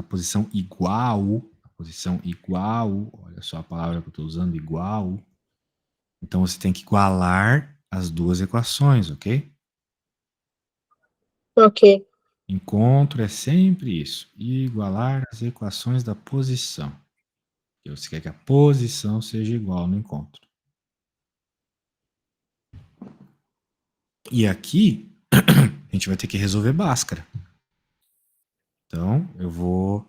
[SPEAKER 1] posição igual, olha só a palavra que eu estou usando, igual, então você tem que igualar as duas equações, ok?
[SPEAKER 2] Ok.
[SPEAKER 1] Encontro é sempre isso, igualar as equações da posição. Você quer que a posição seja igual no encontro. E aqui, a gente vai ter que resolver Bhaskara. Então, eu vou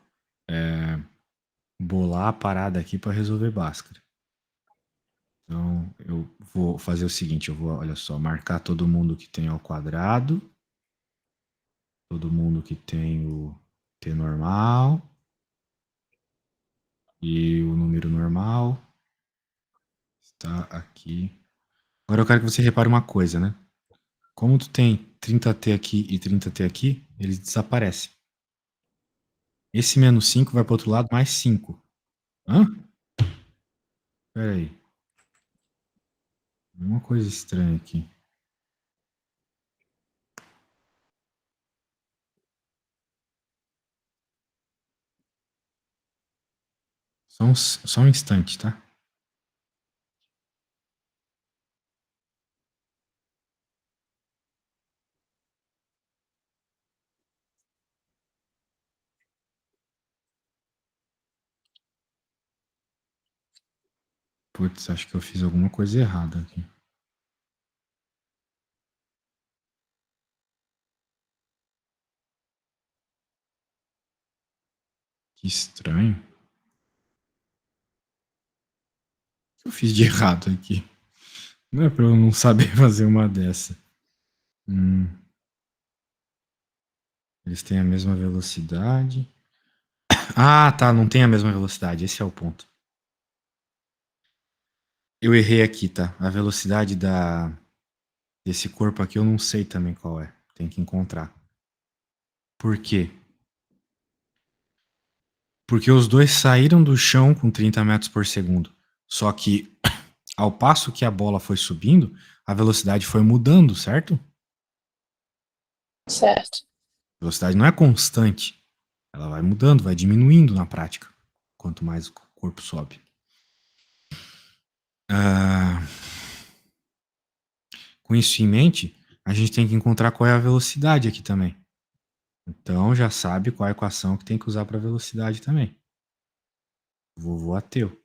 [SPEAKER 1] bolar a parada aqui para resolver Bhaskara. Então, eu vou fazer o seguinte, eu vou, olha só, marcar todo mundo que tem ao quadrado, todo mundo que tem o t normal e o número normal está aqui. Agora eu quero que você repare uma coisa, né? Como tu tem 30t aqui e 30t aqui, eles desaparecem. Esse menos 5 vai para o outro lado, mais 5. Hã? Espera aí. Uma coisa estranha aqui. Só um instante, tá? Putz, acho que eu fiz alguma coisa errada aqui. Que estranho. O que eu fiz de errado aqui? Não é pra eu não saber fazer uma dessa. Eles têm a mesma velocidade. Ah, tá, não tem a mesma velocidade. Esse é o ponto. Eu errei aqui, tá? A velocidade desse corpo aqui eu não sei também qual é. Tem que encontrar. Por quê? Porque os dois saíram do chão com 30 metros por segundo. Só que, ao passo que a bola foi subindo, a velocidade foi mudando, certo?
[SPEAKER 2] Certo.
[SPEAKER 1] A velocidade não é constante. Ela vai mudando, vai diminuindo na prática. Quanto mais o corpo sobe. Com isso em mente, a gente tem que encontrar qual é a velocidade aqui também. Então já sabe qual é a equação que tem que usar para velocidade também. Vovô ateu.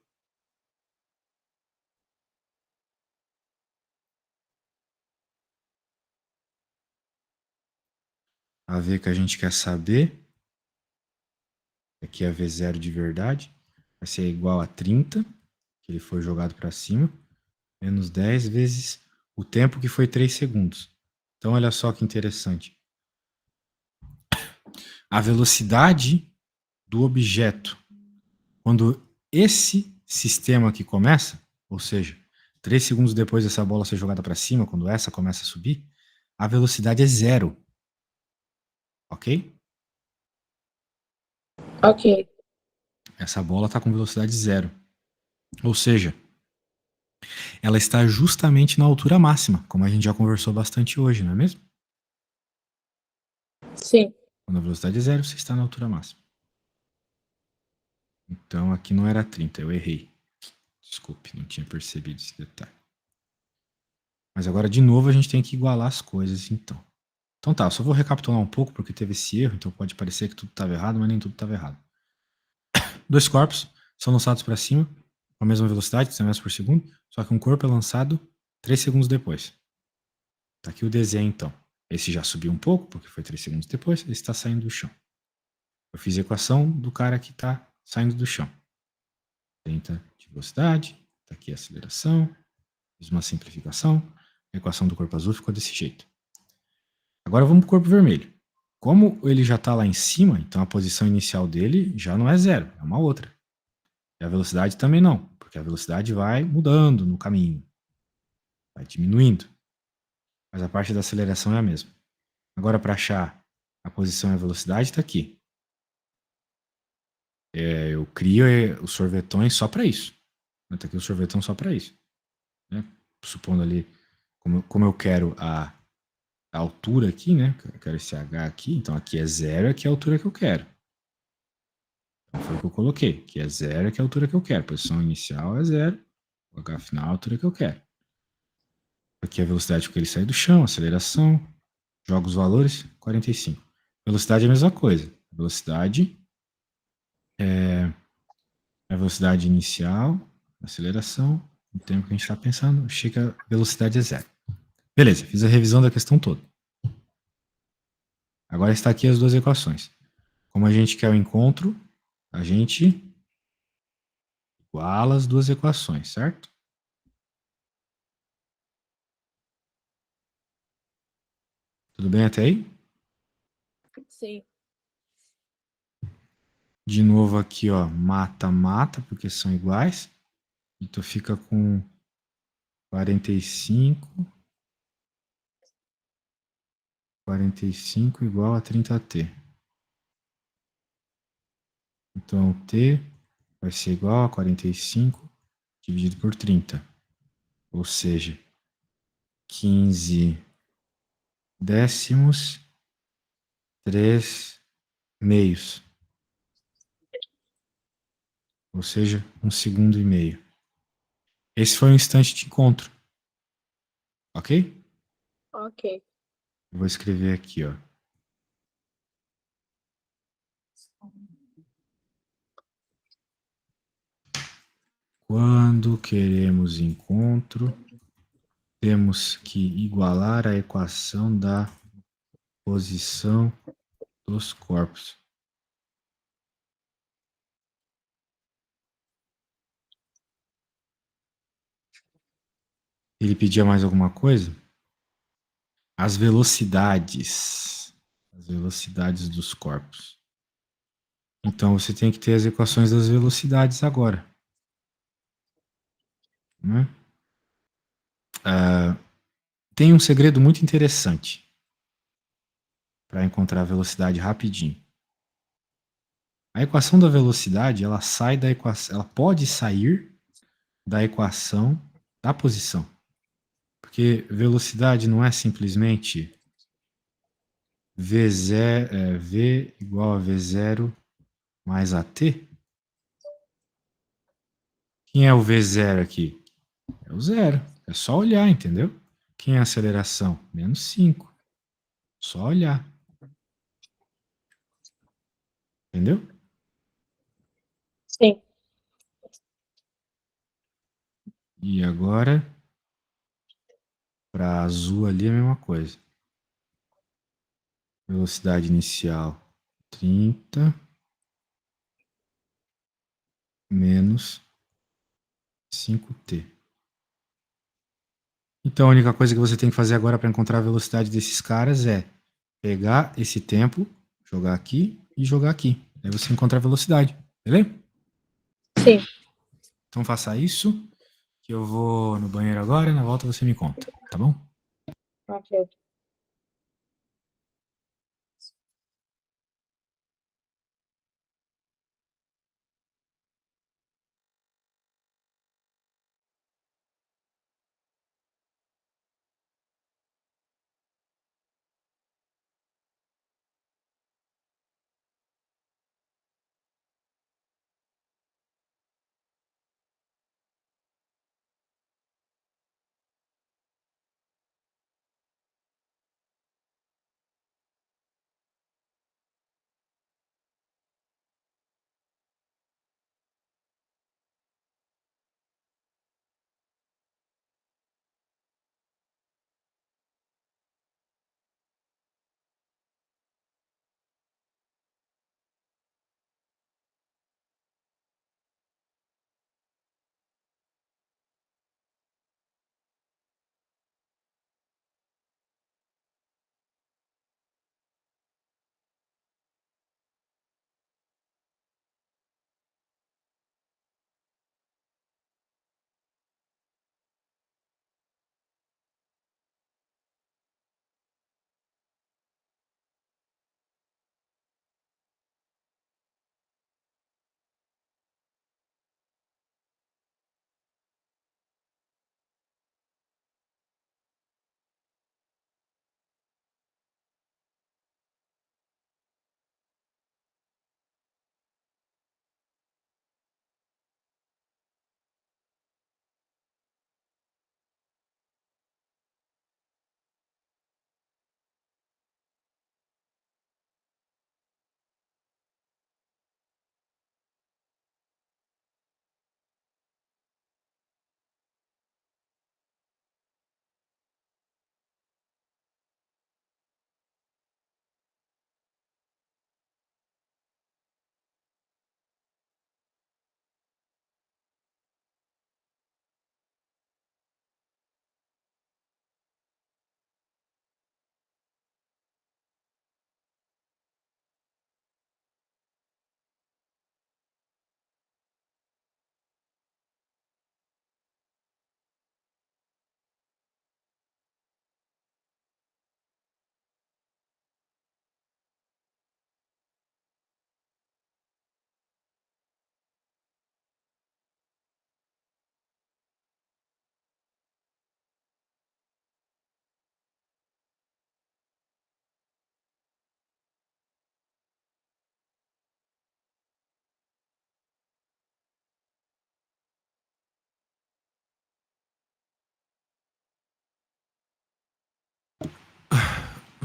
[SPEAKER 1] A V que a gente quer saber, aqui é a V0 de verdade, vai ser igual a 30, que ele foi jogado para cima, menos 10 vezes o tempo que foi 3 segundos. Então olha só que interessante. A velocidade do objeto, quando esse sistema aqui começa, ou seja, 3 segundos depois dessa bola ser jogada para cima, quando essa começa a subir, a velocidade é 0. Ok?
[SPEAKER 2] Ok.
[SPEAKER 1] essa bola está com velocidade zero. Ou seja, ela está justamente na altura máxima, como a gente já conversou bastante hoje, não é mesmo?
[SPEAKER 2] Sim.
[SPEAKER 1] Quando a velocidade é zero, você está na altura máxima. Então aqui não era 30, eu errei. Desculpe, não tinha percebido esse detalhe. Mas agora, de novo, a gente tem que igualar as coisas, então. Então tá, eu só vou recapitular um pouco, porque teve esse erro, então pode parecer que tudo estava errado, mas nem tudo estava errado. Dois corpos são lançados para cima, com a mesma velocidade, 100 metros por segundo, só que um corpo é lançado 3 segundos depois. Tá aqui o desenho, então. Esse já subiu um pouco, porque foi 3 segundos depois, esse está saindo do chão. Eu fiz a equação do cara que está saindo do chão. 30 de velocidade, tá aqui a aceleração, fiz uma simplificação, a equação do corpo azul ficou desse jeito. Agora vamos para o corpo vermelho. Como ele já está lá em cima, então a posição inicial dele já não é zero, é uma outra. E a velocidade também não, porque a velocidade vai mudando no caminho, vai diminuindo. Mas a parte da aceleração é a mesma. Agora, para achar a posição e a velocidade, está aqui. Eu crio os sorvetões só para isso. Está aqui o sorvetão só para isso. Né? Supondo ali, como eu quero a altura aqui, né? Eu quero esse H aqui, então aqui é zero, aqui é a altura que eu quero. Então foi o que eu coloquei, que é zero, que é a altura que eu quero. A posição inicial é zero, o H final é a altura que eu quero. Aqui é a velocidade que ele sai do chão, aceleração, joga os valores, 45. Velocidade é a mesma coisa. Velocidade é a velocidade inicial, aceleração, o tempo que a gente está pensando, achei que a velocidade é zero. Beleza, fiz a revisão da questão toda. Agora está aqui as duas equações. Como a gente quer o encontro, a gente iguala as duas equações, certo? Tudo bem até aí?
[SPEAKER 2] Sim.
[SPEAKER 1] De novo aqui, ó, mata, mata, porque são iguais. Então fica com 45. 45 igual a 30t. Então t vai ser igual a 45 dividido por 30. Ou seja, 15 décimos, 3 meios. Ou seja, 1,5 segundo. Esse foi o instante de encontro. Ok?
[SPEAKER 2] Ok.
[SPEAKER 1] Eu vou escrever aqui, ó. Quando queremos encontro, temos que igualar a equação da posição dos corpos. Ele pedia mais alguma coisa? As velocidades. As velocidades dos corpos. Então você tem que ter as equações das velocidades agora. Né? Tem um segredo muito interessante para encontrar a velocidade rapidinho. A equação da velocidade, ela sai da equação, ela pode sair da equação da posição. Porque velocidade não é simplesmente v igual a v0 mais at. Quem é o v0 aqui? É o zero. É só olhar, entendeu? Quem é a aceleração? Menos 5. Só olhar. Entendeu?
[SPEAKER 2] Sim.
[SPEAKER 1] E agora, para azul ali é a mesma coisa. Velocidade inicial 30 menos 5t. Então a única coisa que você tem que fazer agora para encontrar a velocidade desses caras é pegar esse tempo, jogar aqui e jogar aqui. Aí você encontra a velocidade, beleza?
[SPEAKER 2] Sim.
[SPEAKER 1] Então faça isso, que eu vou no banheiro agora e na volta você me conta, tá bom?
[SPEAKER 2] Ok.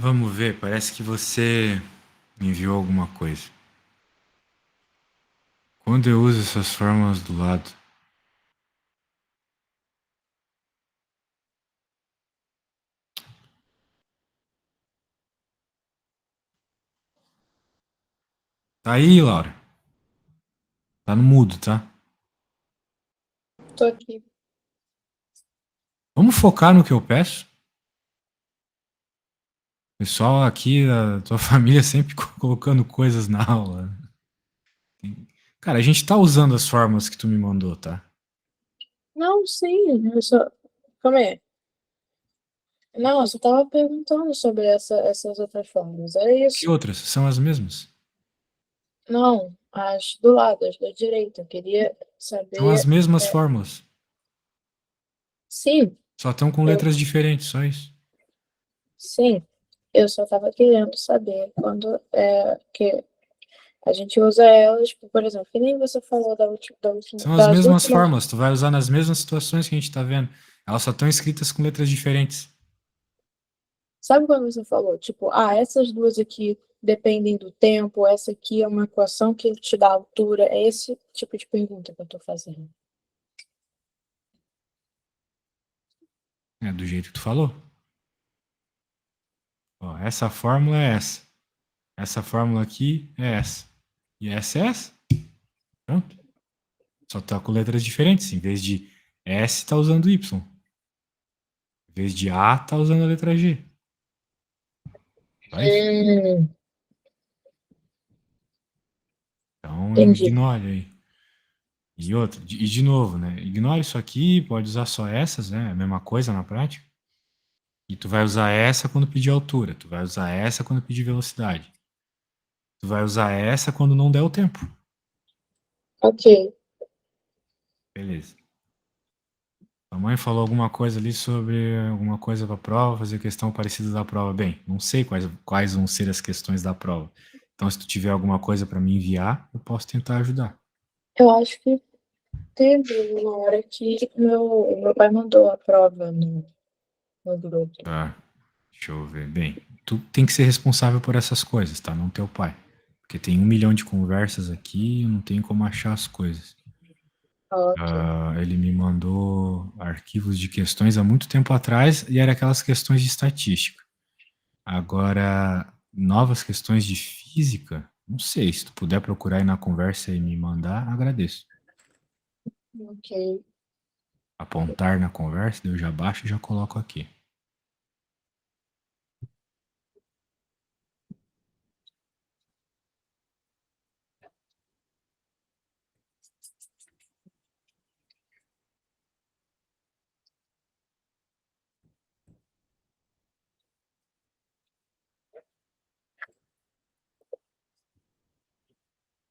[SPEAKER 1] Vamos ver, parece que você me enviou alguma coisa. Quando eu uso essas fórmulas do lado. Tá aí, Laura? Tá no mudo, tá?
[SPEAKER 2] Tô aqui.
[SPEAKER 1] Vamos focar no que eu peço? O pessoal aqui da tua família sempre colocando coisas na aula. Cara, a gente tá usando as fórmulas que tu me mandou, tá?
[SPEAKER 2] Não, sim, eu só. Calma aí. Não, eu só tava perguntando sobre essas outras formas. É
[SPEAKER 1] Que
[SPEAKER 2] isso.
[SPEAKER 1] outras? São as mesmas.
[SPEAKER 2] Não, as do lado, as da direita. Eu queria
[SPEAKER 1] São as
[SPEAKER 2] saber.
[SPEAKER 1] mesmas fórmulas.
[SPEAKER 2] Sim,
[SPEAKER 1] Só estão com
[SPEAKER 2] eu,
[SPEAKER 1] letras diferentes, só isso.
[SPEAKER 2] sim, eu só tava querendo saber quando é que a gente usa elas, por exemplo, que nem você falou
[SPEAKER 1] São as
[SPEAKER 2] das
[SPEAKER 1] mesmas
[SPEAKER 2] últimas.
[SPEAKER 1] fórmulas. Tu vai usar nas mesmas situações que a gente tá vendo. Elas só estão escritas com letras diferentes.
[SPEAKER 2] Sabe quando você falou, tipo, essas duas aqui dependem do tempo, essa aqui é uma equação que te dá altura? É esse tipo de pergunta que eu tô fazendo.
[SPEAKER 1] É do jeito que tu falou. Ó, essa fórmula é essa. Essa fórmula aqui é essa. E essa é essa. Pronto. Só tá com letras diferentes. Em vez de S, tá usando Y. Em vez de A, tá usando a letra G. Só isso.
[SPEAKER 2] Hum,
[SPEAKER 1] Então,
[SPEAKER 2] entendi.
[SPEAKER 1] ignore aí. E outra, e de novo, né? Ignore isso aqui, pode usar só essas, né? É a mesma coisa na prática. E tu vai usar essa quando pedir altura. Tu vai usar essa quando pedir velocidade. Tu vai usar essa quando não der o tempo.
[SPEAKER 2] Ok.
[SPEAKER 1] Beleza. A mãe falou alguma coisa ali sobre alguma coisa para a prova, fazer questão parecida da prova. Bem, não sei quais vão ser as questões da prova. Então, se tu tiver alguma coisa para me enviar, eu posso tentar ajudar.
[SPEAKER 2] Eu acho que teve uma hora que meu pai mandou a prova no grupo.
[SPEAKER 1] Tá. Deixa eu ver. Bem, tu tem que ser responsável por essas coisas, tá? Não teu pai. Porque tem 1 milhão de conversas aqui e eu não tenho como achar as coisas.
[SPEAKER 2] Ok.
[SPEAKER 1] Ele me mandou arquivos de questões há muito tempo atrás e era aquelas questões de estatística. Agora, novas questões de física, não sei. Se tu puder procurar aí na conversa e me mandar, agradeço.
[SPEAKER 2] Ok.
[SPEAKER 1] Apontar na conversa, daí eu já baixo e já coloco aqui.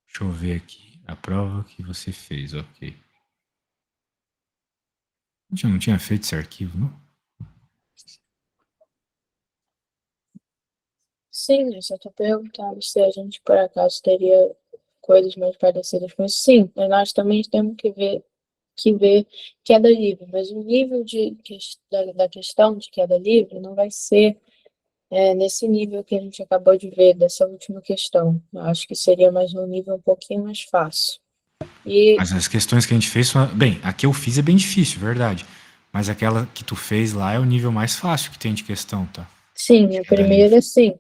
[SPEAKER 1] Deixa eu ver aqui. A prova que você fez, ok. A gente não tinha feito esse arquivo, não?
[SPEAKER 2] Sim, eu só tô perguntando se a gente, por acaso, teria coisas mais parecidas com isso. Sim, mas nós também temos que ver queda livre, mas o nível da questão de queda livre não vai ser nesse nível que a gente acabou de ver dessa última questão. Eu acho que seria mais um nível um pouquinho mais fácil. E
[SPEAKER 1] Mas as questões que a gente fez são. Bem, a que eu fiz é bem difícil, verdade. Mas aquela que tu fez lá é o nível mais fácil que tem de questão, tá?
[SPEAKER 2] sim,
[SPEAKER 1] De
[SPEAKER 2] a
[SPEAKER 1] queda
[SPEAKER 2] primeira
[SPEAKER 1] livre.
[SPEAKER 2] sim,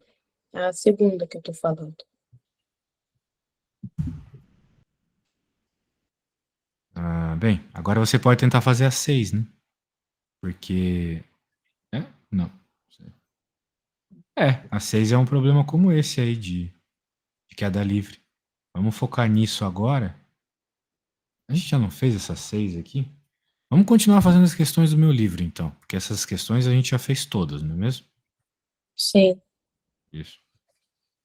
[SPEAKER 2] a segunda que eu tô falando.
[SPEAKER 1] Bem, agora você pode tentar fazer as 6, né? Porque. É? Não. A 6 é um problema como esse aí de queda livre. Vamos focar nisso agora. A gente já não fez essas 6 aqui? Vamos continuar fazendo as questões do meu livro, então. Porque essas questões a gente já fez todas, não é mesmo?
[SPEAKER 2] Sim,
[SPEAKER 1] Isso.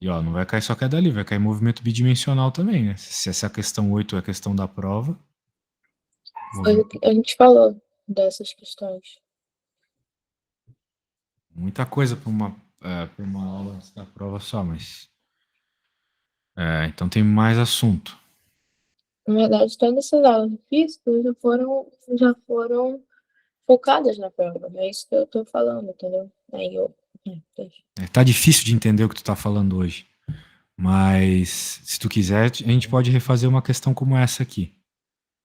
[SPEAKER 1] E ó, não vai cair só queda livre, vai cair movimento bidimensional também, né? Se essa questão 8 é a questão da prova,
[SPEAKER 2] foi o que a gente falou dessas questões.
[SPEAKER 1] muita coisa para uma aula antes da prova só, mas. Então tem mais assunto.
[SPEAKER 2] Na verdade, todas essas aulas de física já foram focadas na prova. É isso que eu tô falando, entendeu? Aí eu
[SPEAKER 1] Tá difícil de entender o que tu tá falando hoje. Mas, se tu quiser, a gente pode refazer uma questão como essa aqui.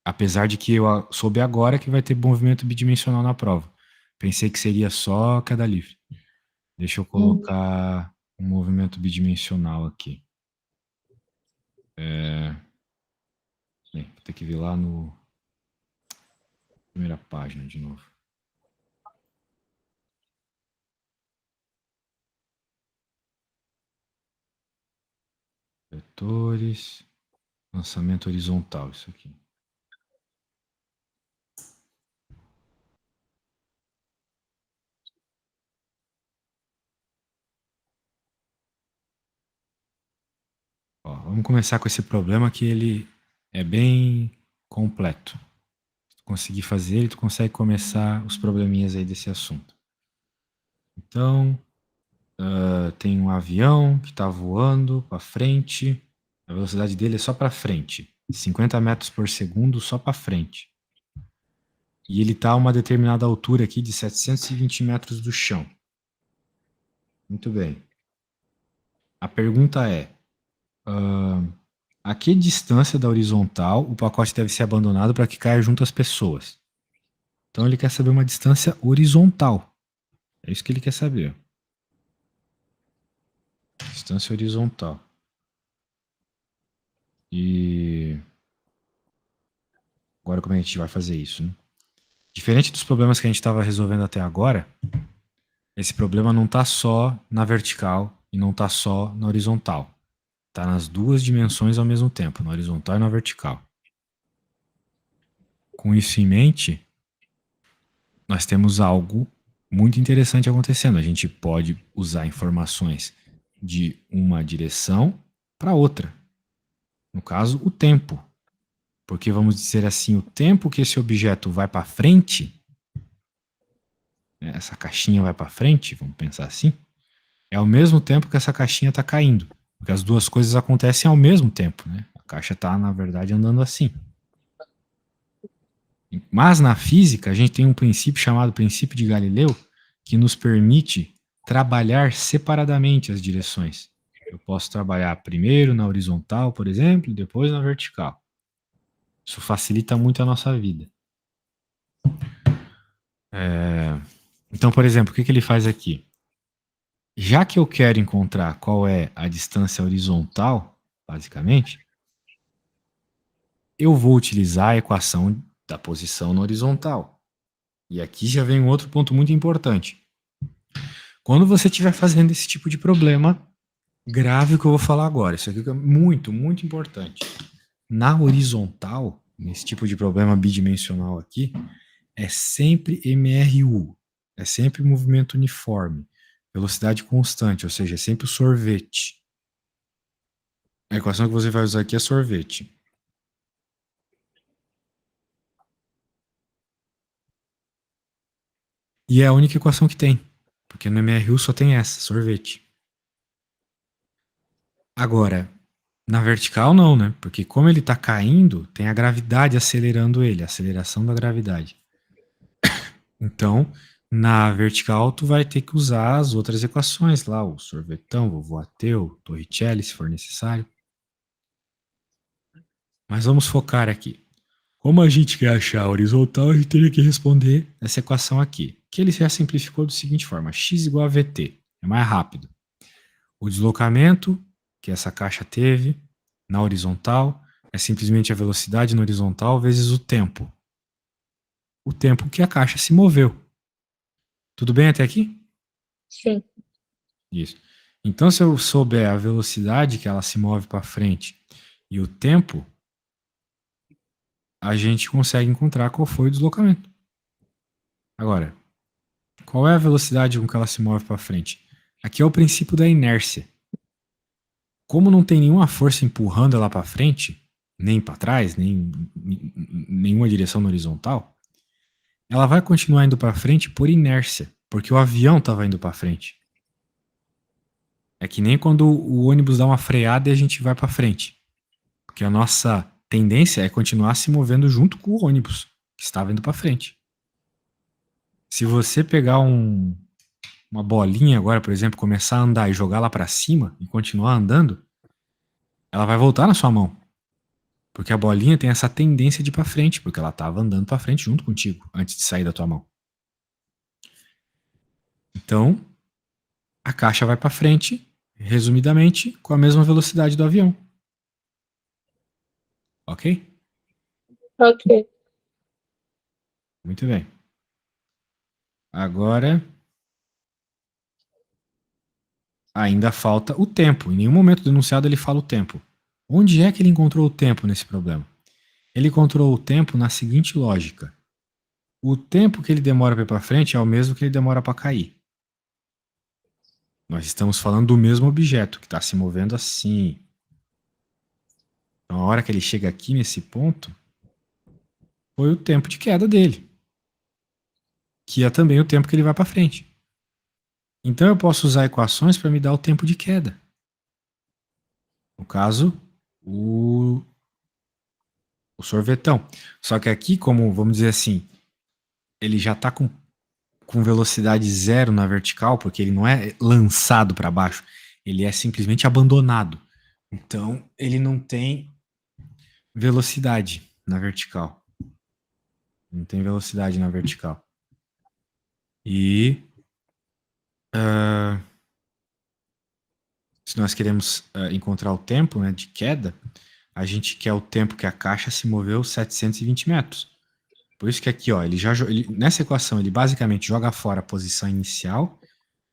[SPEAKER 1] Apesar de que eu soube agora que vai ter movimento bidimensional na prova. Pensei que seria só queda livre. Deixa eu colocar um movimento bidimensional aqui. Bem, vou ter que vir lá no primeira página de novo. Vetores, lançamento horizontal, isso aqui. Ó, vamos começar com esse problema que ele é bem completo. Se tu conseguir fazer ele, tu consegue começar os probleminhas aí desse assunto. Então, tem um avião que está voando para frente. A velocidade dele é só para frente. 50 metros por segundo só para frente. E ele está a uma determinada altura aqui de 720 metros do chão. Muito bem. A pergunta é, a que distância da horizontal o pacote deve ser abandonado para que caia junto às pessoas? Então ele quer saber uma distância horizontal. É isso que ele quer saber. Distância horizontal. E agora como é que a gente vai fazer isso, né? Diferente dos problemas que a gente estava resolvendo até agora, esse problema não está só na vertical e não está só na horizontal. Está nas duas dimensões ao mesmo tempo, na horizontal e na vertical. Com isso em mente, nós temos algo muito interessante acontecendo. A gente pode usar informações de uma direção para outra. No caso, o tempo. Porque vamos dizer assim, o tempo que esse objeto vai para frente, essa caixinha vai para frente, vamos pensar assim, é ao mesmo tempo que essa caixinha está caindo. Porque as duas coisas acontecem ao mesmo tempo, né? A caixa está, na verdade, andando assim. Mas na física, a gente tem um princípio chamado princípio de Galileu, que nos permite trabalhar separadamente as direções. Eu posso trabalhar primeiro na horizontal, por exemplo, e depois na vertical. Isso facilita muito a nossa vida. Então, por exemplo, o que ele faz aqui? Já que eu quero encontrar qual é a distância horizontal, basicamente, eu vou utilizar a equação da posição na horizontal. E aqui já vem um outro ponto muito importante. Quando você estiver fazendo esse tipo de problema, grave o que eu vou falar agora. Isso aqui é muito, muito importante. Na horizontal, nesse tipo de problema bidimensional aqui, é sempre MRU. É sempre movimento uniforme. Velocidade constante, ou seja, é sempre o sorvete. A equação que você vai usar aqui é sorvete. E é a única equação que tem. Porque no MRU só tem essa, sorvete. Agora, na vertical não, né? Porque como ele está caindo, tem a gravidade acelerando ele, a aceleração da gravidade. Então, na vertical, tu vai ter que usar as outras equações lá, o sorvetão, o Voiteu, Torricelli, se for necessário. Mas vamos focar aqui. Como a gente quer achar a horizontal, a gente teria que responder essa equação aqui, que ele já simplificou da seguinte forma: x igual a vt. É mais rápido. O deslocamento que essa caixa teve na horizontal é simplesmente a velocidade na horizontal vezes o tempo. O tempo que a caixa se moveu. Tudo bem até aqui?
[SPEAKER 2] Sim.
[SPEAKER 1] Isso. Então, se eu souber a velocidade que ela se move para frente e o tempo, a gente consegue encontrar qual foi o deslocamento. Agora, qual é a velocidade com que ela se move para frente? Aqui é o princípio da inércia. Como não tem nenhuma força empurrando ela para frente, nem para trás, nem nenhuma direção na horizontal, ela vai continuar indo para frente por inércia, porque o avião estava indo para frente. É que nem quando o ônibus dá uma freada e a gente vai para frente. Porque a nossa tendência é continuar se movendo junto com o ônibus, que estava indo para frente. Se você pegar uma bolinha agora, por exemplo, começar a andar e jogar lá para cima e continuar andando, ela vai voltar na sua mão. Porque a bolinha tem essa tendência de ir para frente, porque ela estava andando para frente junto contigo antes de sair da tua mão. Então, a caixa vai para frente, resumidamente, com a mesma velocidade do avião. Ok?
[SPEAKER 2] Ok.
[SPEAKER 1] Muito bem. Agora, ainda falta o tempo. Em nenhum momento do enunciado ele fala o tempo. Onde é que ele encontrou o tempo nesse problema? Ele encontrou o tempo na seguinte lógica: o tempo que ele demora para ir para frente é o mesmo que ele demora para cair. Nós estamos falando do mesmo objeto que está se movendo assim. Então, a hora que ele chega aqui nesse ponto, foi o tempo de queda dele, que é também o tempo que ele vai para frente. Então, eu posso usar equações para me dar o tempo de queda. No caso, o sorvetão. Só que aqui, como vamos dizer assim, ele já está com velocidade zero na vertical, porque ele não é lançado para baixo, ele é simplesmente abandonado. Então, ele não tem velocidade na vertical. Não tem velocidade na vertical. E se nós queremos encontrar o tempo, né, de queda, a gente quer o tempo que a caixa se moveu 720 metros. Por isso que aqui, ó, nessa equação, ele basicamente joga fora a posição inicial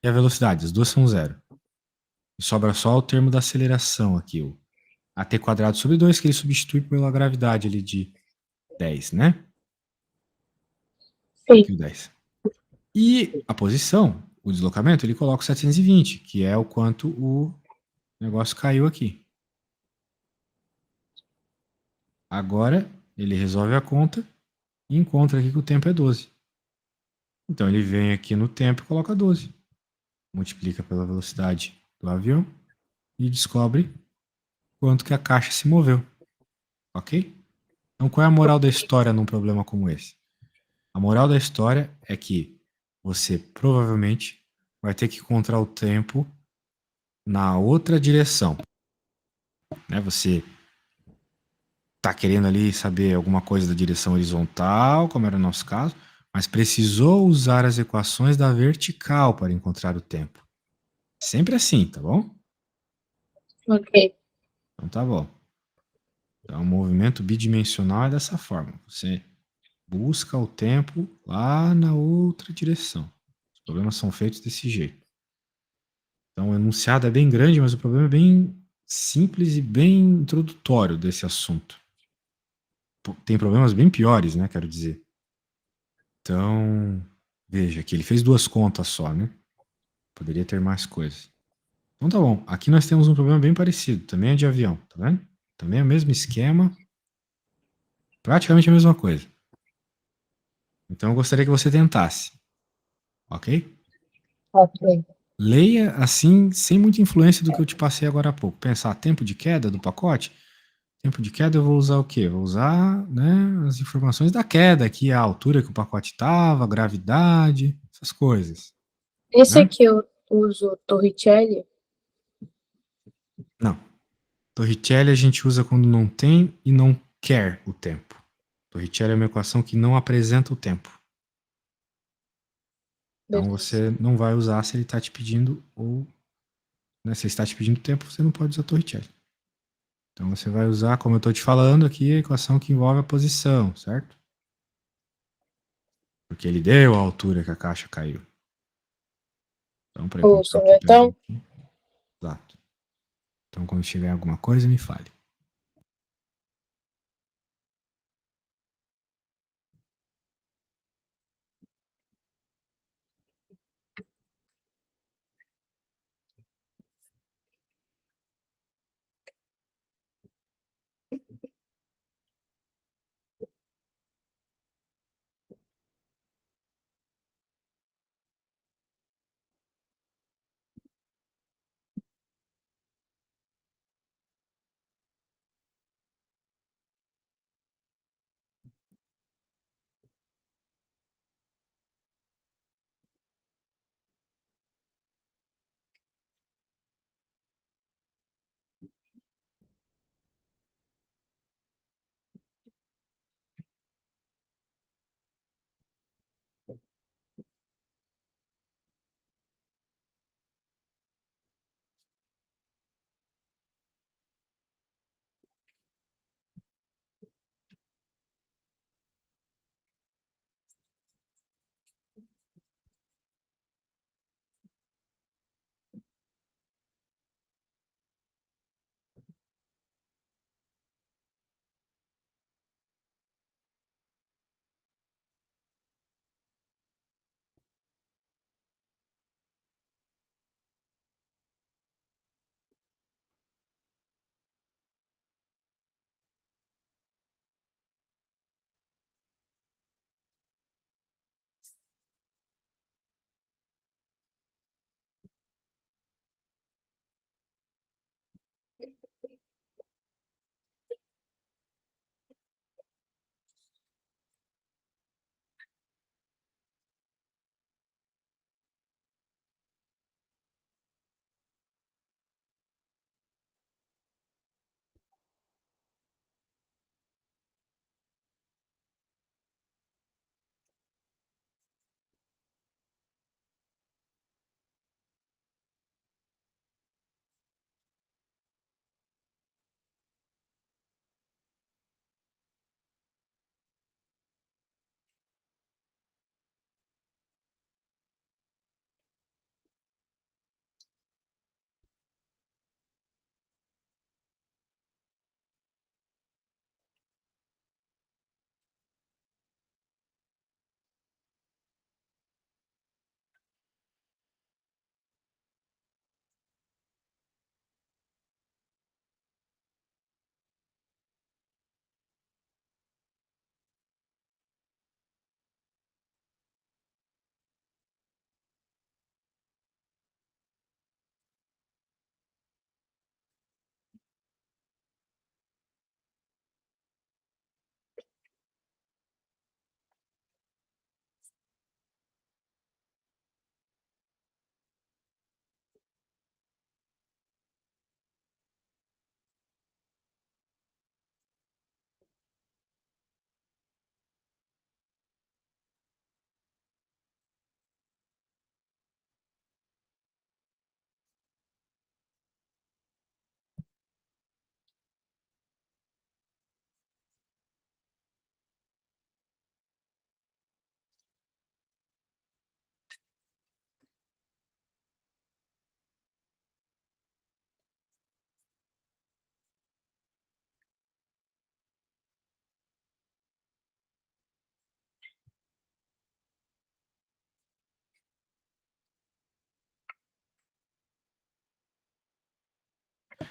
[SPEAKER 1] e a velocidade. As duas são zero. E sobra só o termo da aceleração aqui, o AT quadrado sobre 2, que ele substitui pela gravidade ali de 10, né?
[SPEAKER 2] Sim.
[SPEAKER 1] Aqui o 10. E a posição, o deslocamento, ele coloca o 720, que é o quanto o negócio caiu aqui. Agora, ele resolve a conta e encontra aqui que o tempo é 12. Então, ele vem aqui no tempo e coloca 12. Multiplica pela velocidade do avião e descobre quanto que a caixa se moveu. Ok? Então, qual é a moral da história num problema como esse? A moral da história é que você provavelmente vai ter que encontrar o tempo na outra direção. Né? Você está querendo ali saber alguma coisa da direção horizontal, como era o nosso caso, mas precisou usar as equações da vertical para encontrar o tempo. Sempre assim, tá bom?
[SPEAKER 2] Ok.
[SPEAKER 1] Então tá bom. Então, o movimento bidimensional é dessa forma. Você busca o tempo lá na outra direção. Os problemas são feitos desse jeito. Então, o enunciado é bem grande, mas o problema é bem simples e bem introdutório desse assunto. Tem problemas bem piores, né? Quero dizer. Então, veja que ele fez duas contas só, né? Poderia ter mais coisas. Então tá bom. Aqui nós temos um problema bem parecido. Também é de avião, tá vendo? Também é o mesmo esquema. Praticamente a mesma coisa. Então eu gostaria que você tentasse. Ok?
[SPEAKER 2] Ok.
[SPEAKER 1] Leia assim, sem muita influência do que eu te passei agora há pouco. Pensar tempo de queda do pacote. Tempo de queda eu vou usar o quê? Vou usar, né, as informações da queda, aqui a altura que o pacote estava, a gravidade, essas coisas.
[SPEAKER 2] Esse
[SPEAKER 1] Né?
[SPEAKER 2] aqui eu uso Torricelli.
[SPEAKER 1] Não. Torricelli a gente usa quando não tem e não quer o tempo. Torricelli é uma equação que não apresenta o tempo. Então
[SPEAKER 2] Beleza.
[SPEAKER 1] você não vai usar se ele está te pedindo ou, né, se ele está te pedindo tempo, você não pode usar Torricelli. Então você vai usar, como eu estou te falando aqui, a equação que envolve a posição, certo? Porque ele deu a altura que a caixa caiu. Então, para
[SPEAKER 2] O
[SPEAKER 1] encontrar o que pede
[SPEAKER 2] sorvetão.
[SPEAKER 1] aqui. Exato. Então, quando tiver alguma coisa, me fale.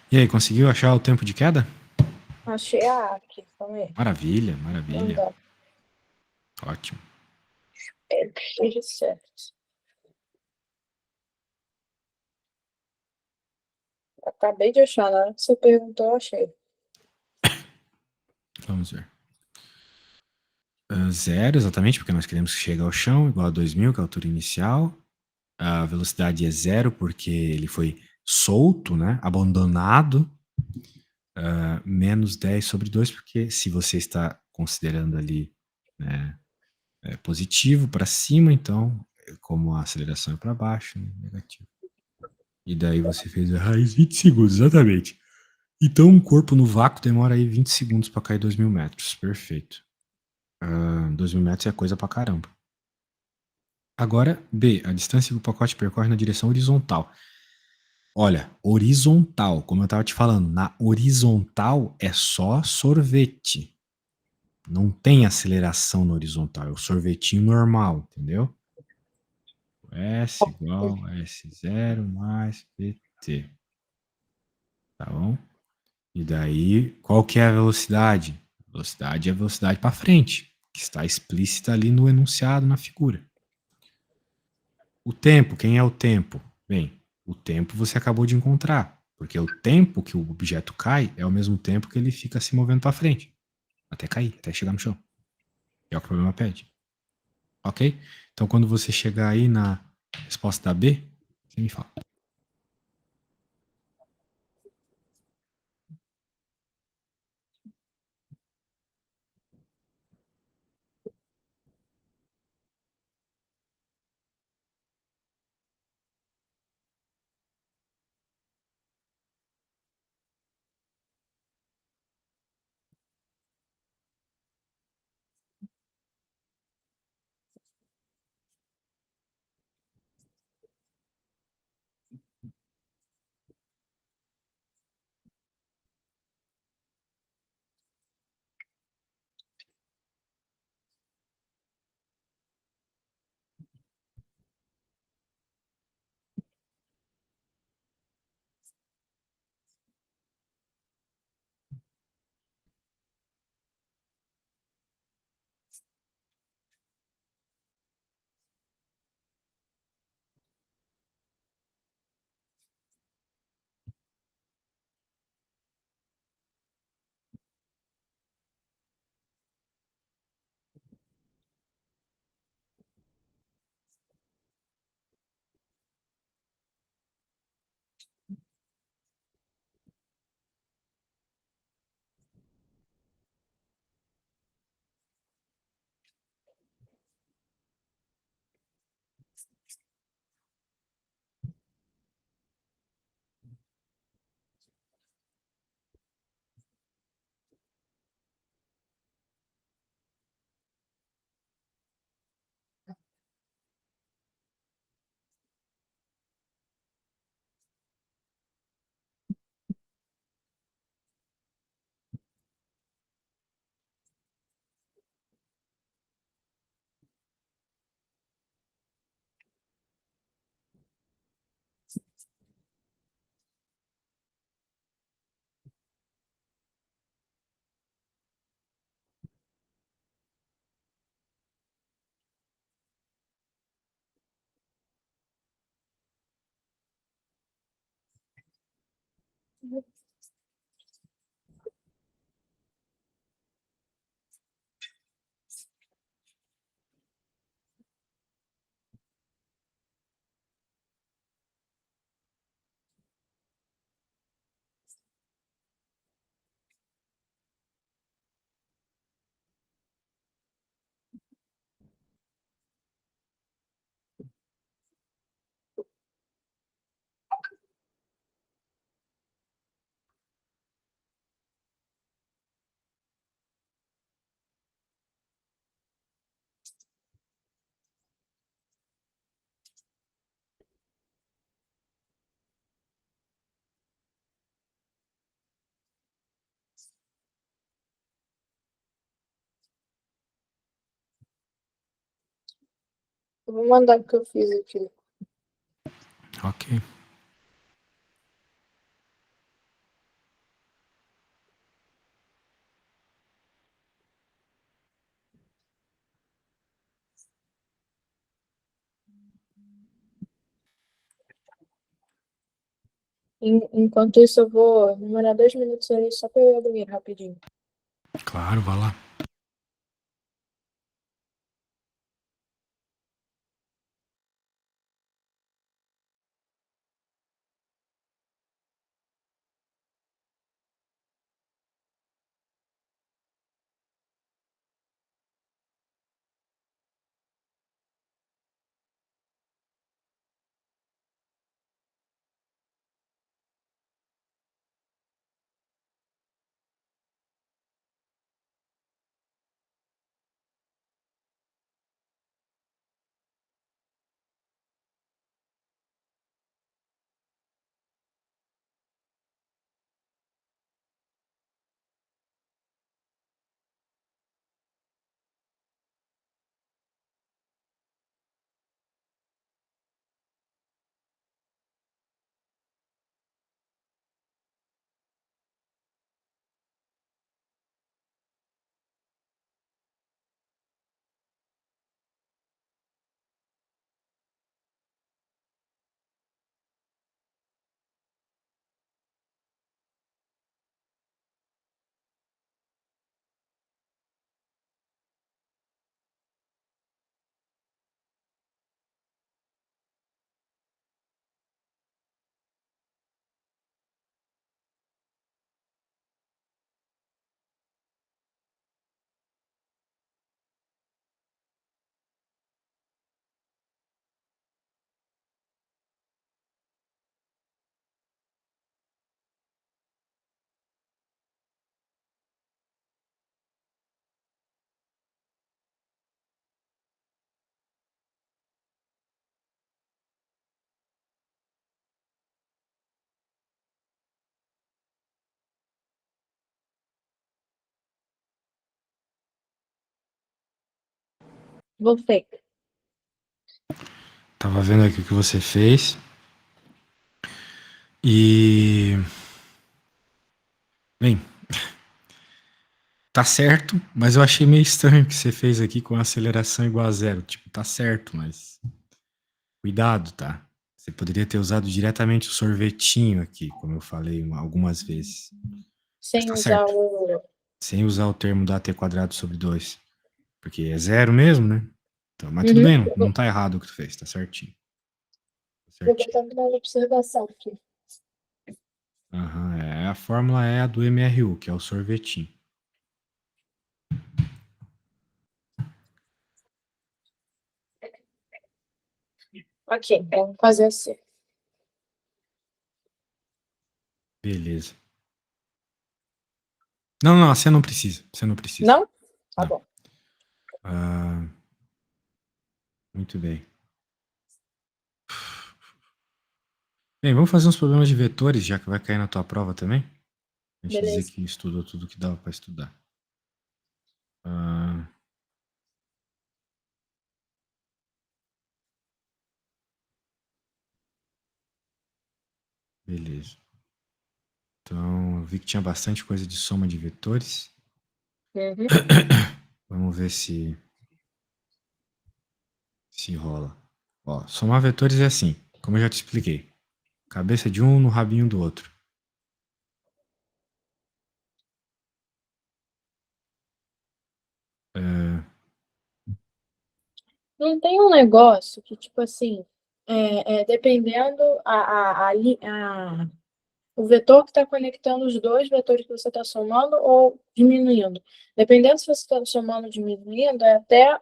[SPEAKER 1] E aí, conseguiu achar o tempo de queda?
[SPEAKER 2] Achei a aqui, calma aí.
[SPEAKER 1] Maravilha,
[SPEAKER 2] Não
[SPEAKER 1] maravilha.
[SPEAKER 2] dá.
[SPEAKER 1] Ótimo.
[SPEAKER 2] É, esteja certo. Acabei de achar, na hora que você perguntou, eu achei.
[SPEAKER 1] Vamos ver. Zero, exatamente, porque nós queremos que chegue ao chão, igual a 2000, que é a altura inicial. A velocidade é zero, porque ele foi solto, né? Abandonado. Menos 10 sobre 2, porque se você está considerando ali, né, positivo para cima, então, como a aceleração é para baixo, né, negativo. E daí você fez a raiz 20 segundos, exatamente. Então, um corpo no vácuo demora aí 20 segundos para cair 2.000 metros. Perfeito. 2.000 metros é coisa pra caramba. Agora, B. A distância que o pacote percorre na direção horizontal. Olha, horizontal, como eu estava te falando, na horizontal é só sorvete. Não tem aceleração na horizontal, é o sorvetinho normal, entendeu? S igual a S0 mais PT. Tá bom? E daí, qual que é a velocidade? A velocidade é a velocidade para frente, que está explícita ali no enunciado, na figura. O tempo, quem é o tempo? Bem, o tempo você acabou de encontrar, porque o tempo que o objeto cai é o mesmo tempo que ele fica se movendo para frente, até cair, até chegar no chão. É o que o problema pede. Ok? Então, quando você chegar aí na resposta da B, você me fala.
[SPEAKER 2] Eu vou mandar o que eu fiz aqui.
[SPEAKER 1] Ok.
[SPEAKER 2] Enquanto isso, eu vou demorar 2 minutos ali só para eu ir ao banheiro rapidinho.
[SPEAKER 1] Claro, vai lá.
[SPEAKER 2] Voltei.
[SPEAKER 1] Tava vendo aqui o que você fez. E. Bem, tá certo, mas eu achei meio estranho o que você fez aqui com a aceleração igual a zero. Tipo, tá certo, mas. Cuidado, tá? Você poderia ter usado diretamente o sorvetinho aqui, como eu falei algumas vezes. Mas
[SPEAKER 2] Sem
[SPEAKER 1] tá
[SPEAKER 2] usar
[SPEAKER 1] certo.
[SPEAKER 2] o.
[SPEAKER 1] Sem usar o termo da t quadrado sobre 2. Porque é zero mesmo, né? Então, mas tudo
[SPEAKER 2] Uhum.
[SPEAKER 1] bem, não tá errado o que tu fez, tá certinho. Tá
[SPEAKER 2] Vou
[SPEAKER 1] certinho.
[SPEAKER 2] botar uma observação aqui.
[SPEAKER 1] Aham, a fórmula é a do MRU, que é o sorvetinho.
[SPEAKER 2] Ok, vamos fazer assim.
[SPEAKER 1] Beleza. Não, não, você não precisa. Você não precisa.
[SPEAKER 2] Não? Tá
[SPEAKER 1] Não.
[SPEAKER 2] bom.
[SPEAKER 1] Ah, muito bem. Bem, vamos fazer uns problemas de vetores, já que vai cair na tua prova também. A gente dizer
[SPEAKER 2] Beleza.
[SPEAKER 1] que estudou tudo que dava para estudar. Ah, beleza. Então, eu vi que tinha bastante coisa de soma de vetores.
[SPEAKER 2] Uhum.
[SPEAKER 1] Vamos ver se rola. Ó, somar vetores é assim, como eu já te expliquei. Cabeça de um no rabinho do outro. É,
[SPEAKER 2] Não tem um negócio que, tipo assim, dependendo o vetor que está conectando os dois vetores que você está somando ou diminuindo. Dependendo se você está somando ou diminuindo, é até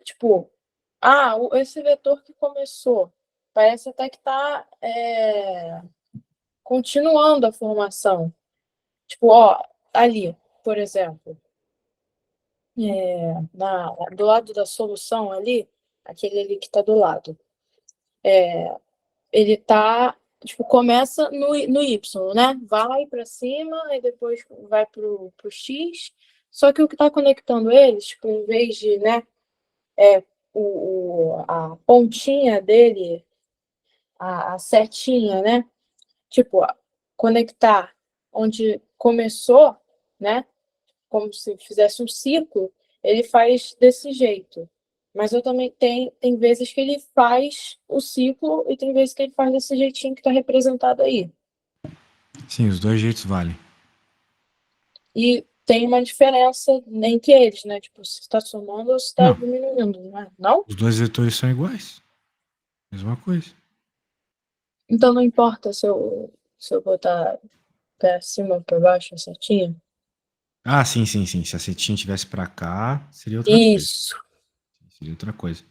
[SPEAKER 2] tipo, esse vetor que começou, parece até que está continuando a formação. Tipo, ó, ali, por exemplo, do lado da solução ali, aquele ali que está do lado, ele tá, tipo, começa no Y, né? Vai para cima e depois vai pro X. Só que o que está conectando eles, tipo, em vez de, né, a pontinha dele, a setinha, né? Tipo, conectar onde começou, né? Como se fizesse um ciclo, ele faz desse jeito. Mas eu também tem vezes que ele faz o ciclo e tem vezes que ele faz desse jeitinho que está representado aí.
[SPEAKER 1] Sim, os dois jeitos valem.
[SPEAKER 2] E tem uma diferença entre eles, né? Tipo, se está somando ou se está
[SPEAKER 1] Não,
[SPEAKER 2] diminuindo, não é? Não?
[SPEAKER 1] os dois vetores são iguais. Mesma coisa.
[SPEAKER 2] Então não importa se eu botar para cima ou para baixo a setinha?
[SPEAKER 1] Ah, sim, sim, sim. Se a setinha tivesse pra cá, seria outra coisa.
[SPEAKER 2] Isso.
[SPEAKER 1] Seria outra coisa.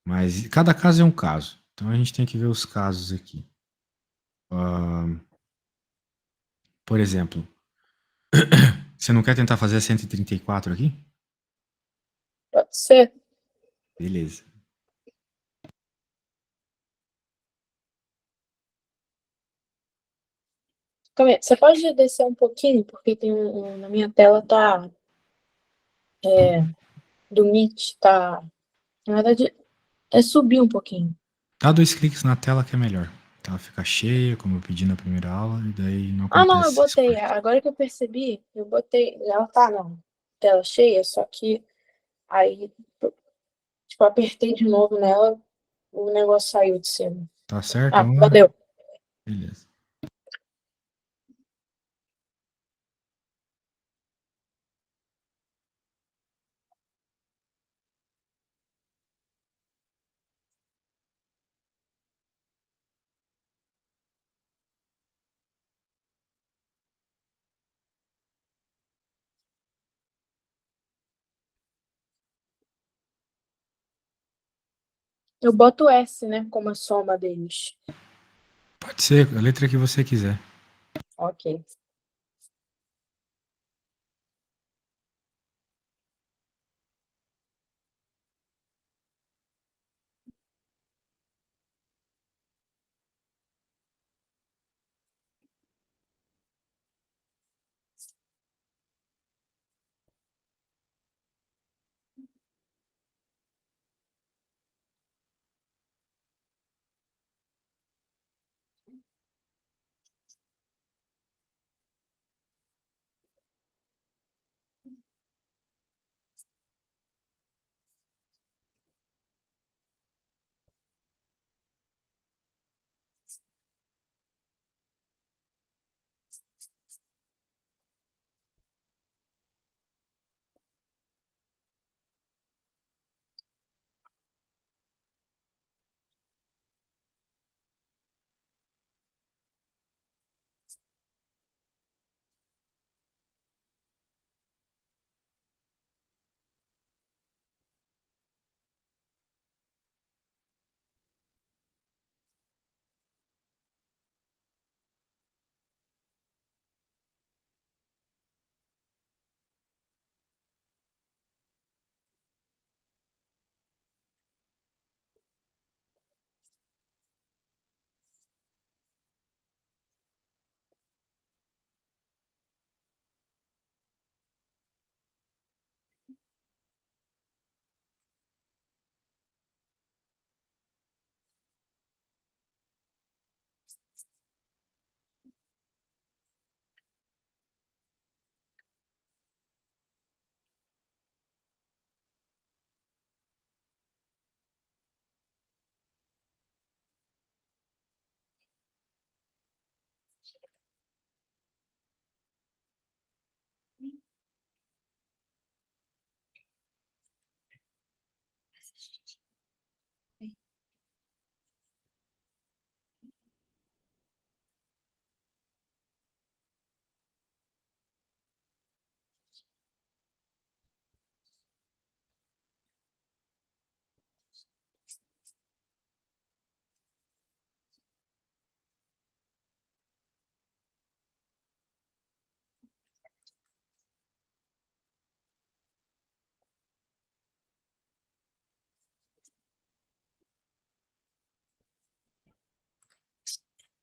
[SPEAKER 1] Mas cada caso é um caso. Então a gente tem que ver os casos aqui. Por exemplo, você não quer tentar fazer a 134 aqui?
[SPEAKER 2] Pode ser.
[SPEAKER 1] Beleza.
[SPEAKER 2] Calma aí, você pode descer um pouquinho, porque na minha tela tá do Meet, tá. Na verdade, é subir um pouquinho.
[SPEAKER 1] Dá dois cliques na tela que é melhor. Ela fica cheia, como eu pedi na primeira aula, e daí não
[SPEAKER 2] Ah, não, eu
[SPEAKER 1] acontece esse
[SPEAKER 2] botei.
[SPEAKER 1] corte.
[SPEAKER 2] Agora que eu percebi, eu botei. Ela tá na tela cheia, só que aí, tipo, apertei de novo nela, o negócio saiu de cima.
[SPEAKER 1] Tá certo
[SPEAKER 2] Ah,
[SPEAKER 1] agora?
[SPEAKER 2] valeu.
[SPEAKER 1] Beleza.
[SPEAKER 2] Eu boto S, né, como a soma deles.
[SPEAKER 1] Pode ser a letra que você quiser.
[SPEAKER 2] Ok.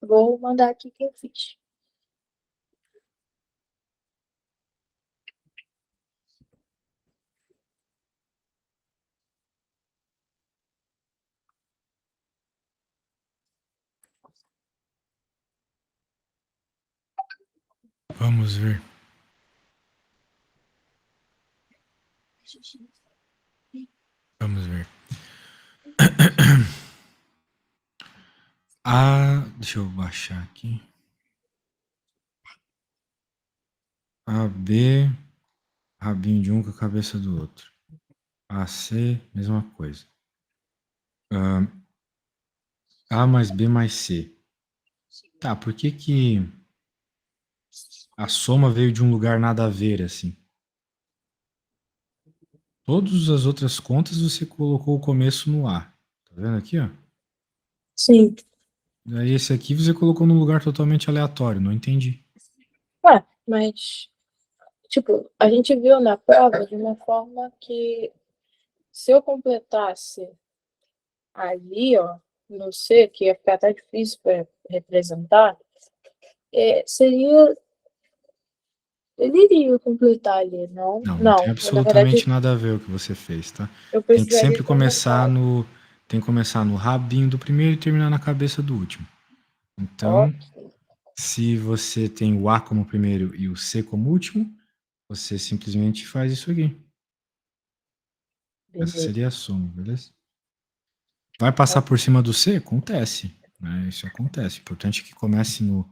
[SPEAKER 2] Vou mandar aqui que eu fiz.
[SPEAKER 1] Vamos ver. Vamos ver. Deixa eu baixar aqui. AB, rabinho de um com a cabeça do outro. AC, mesma coisa. A mais B mais C. Tá, por que a soma veio de um lugar nada a ver, assim? Todas as outras contas você colocou o começo no A. Tá vendo aqui, ó?
[SPEAKER 2] Sim.
[SPEAKER 1] Daí esse aqui você colocou num lugar totalmente aleatório, não entendi.
[SPEAKER 2] Ué, mas, tipo, a gente viu na prova de uma forma que se eu completasse ali, ó, no C, que ia ficar até difícil para representar, seria. Ele iria completar ali, não?
[SPEAKER 1] Não tem
[SPEAKER 2] Não, na verdade,
[SPEAKER 1] absolutamente nada a ver o que você fez, tá?
[SPEAKER 2] eu
[SPEAKER 1] Tem que
[SPEAKER 2] precisaria
[SPEAKER 1] sempre
[SPEAKER 2] ter aumentado.
[SPEAKER 1] tem que começar no rabinho do primeiro e terminar na cabeça do último. Então,
[SPEAKER 2] Ok,
[SPEAKER 1] se você tem o A como primeiro e o C como último, você simplesmente faz isso aqui. Essa
[SPEAKER 2] beleza.
[SPEAKER 1] seria a soma, beleza? Vai passar por cima do C? Acontece, né? Isso acontece. O importante é que comece no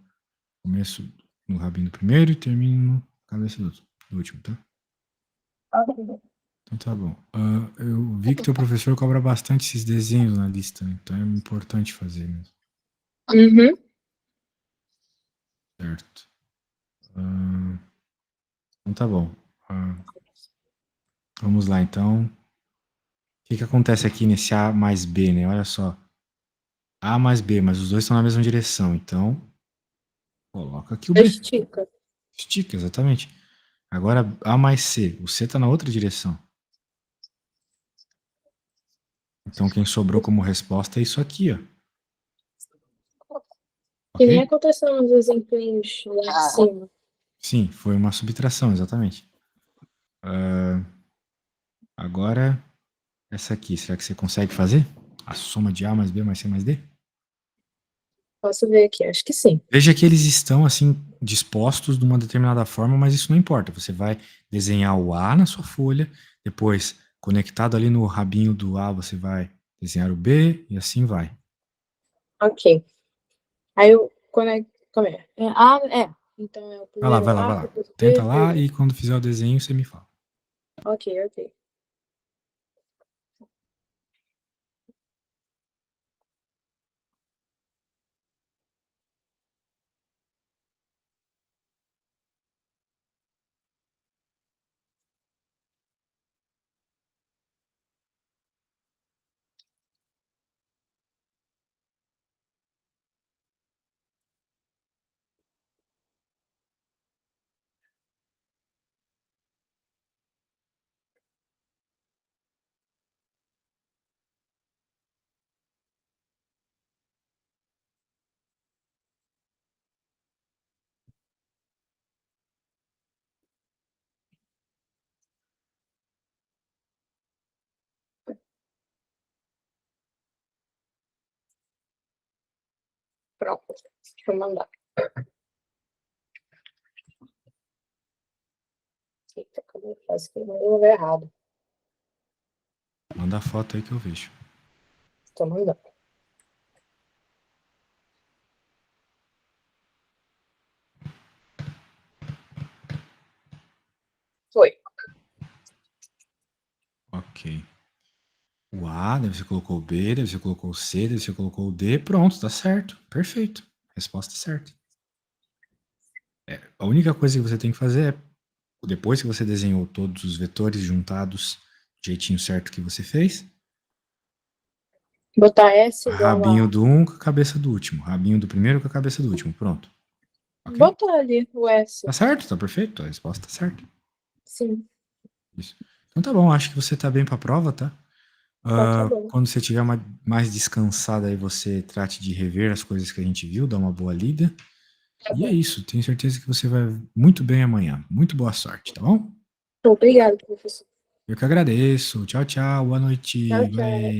[SPEAKER 1] começo no rabinho do primeiro e termine no cabeça do último, tá?
[SPEAKER 2] Ok.
[SPEAKER 1] Então tá bom. Eu vi que teu professor cobra bastante esses desenhos na lista, né? Então é importante fazer mesmo.
[SPEAKER 2] Uhum.
[SPEAKER 1] Certo. Então tá bom. Vamos lá, então. O que acontece aqui nesse A mais B, né? Olha só. A mais B, mas os dois estão na mesma direção. Então, coloca aqui o B.
[SPEAKER 2] Estica.
[SPEAKER 1] Estica, exatamente. Agora, A mais C. O C está na outra direção. Então, quem sobrou como resposta é isso aqui, ó.
[SPEAKER 2] Que nem
[SPEAKER 1] Ok?
[SPEAKER 2] aconteceu nos exemplinhos lá de cima.
[SPEAKER 1] Sim, foi uma subtração, exatamente. Agora, essa aqui, será que você consegue fazer? A soma de A mais B mais C mais D?
[SPEAKER 2] Posso ver aqui, acho que sim.
[SPEAKER 1] Veja que eles estão assim dispostos de uma determinada forma, mas isso não importa. Você vai desenhar o A na sua folha, depois, conectado ali no rabinho do A, você vai desenhar o B e assim vai.
[SPEAKER 2] Ok. Aí eu conecto. Como é? Então é o
[SPEAKER 1] Vai lá,
[SPEAKER 2] primeiro
[SPEAKER 1] vai lá,
[SPEAKER 2] A,
[SPEAKER 1] vai lá.
[SPEAKER 2] depois B,
[SPEAKER 1] Tenta
[SPEAKER 2] depois
[SPEAKER 1] lá
[SPEAKER 2] B.
[SPEAKER 1] e quando fizer o desenho você me fala.
[SPEAKER 2] Ok, ok. Pronto. Deixa eu mandar. Eita, cadê a frase que eu mandei no lugar errado?
[SPEAKER 1] Manda a foto aí que eu vejo.
[SPEAKER 2] Tô mandando. Foi.
[SPEAKER 1] Ok. O A, daí você colocou o B, daí você colocou o C, daí você colocou o D. Pronto, tá certo. Perfeito. Resposta certa. A única coisa que você tem que fazer é, depois que você desenhou todos os vetores juntados do jeitinho certo que você fez,
[SPEAKER 2] Botar S igual
[SPEAKER 1] rabinho
[SPEAKER 2] a.
[SPEAKER 1] do um com a cabeça do último, rabinho do primeiro com a cabeça do último. Pronto. Ok?
[SPEAKER 2] Botar ali o S.
[SPEAKER 1] Tá certo? Tá perfeito? A resposta tá certa.
[SPEAKER 2] Sim.
[SPEAKER 1] Isso. Então tá bom, acho que você tá bem pra prova, tá?
[SPEAKER 2] Então tá bom.
[SPEAKER 1] Quando você estiver mais descansada aí, você trate de rever as coisas que a gente viu, dar uma boa lida.
[SPEAKER 2] Tá
[SPEAKER 1] E é
[SPEAKER 2] bom.
[SPEAKER 1] isso, tenho certeza que você vai muito bem amanhã. Muito boa sorte, tá bom?
[SPEAKER 2] Obrigado, professor.
[SPEAKER 1] Eu que agradeço. Tchau, tchau. Boa
[SPEAKER 2] Tchau,
[SPEAKER 1] noite.
[SPEAKER 2] tchau.
[SPEAKER 1] Bye.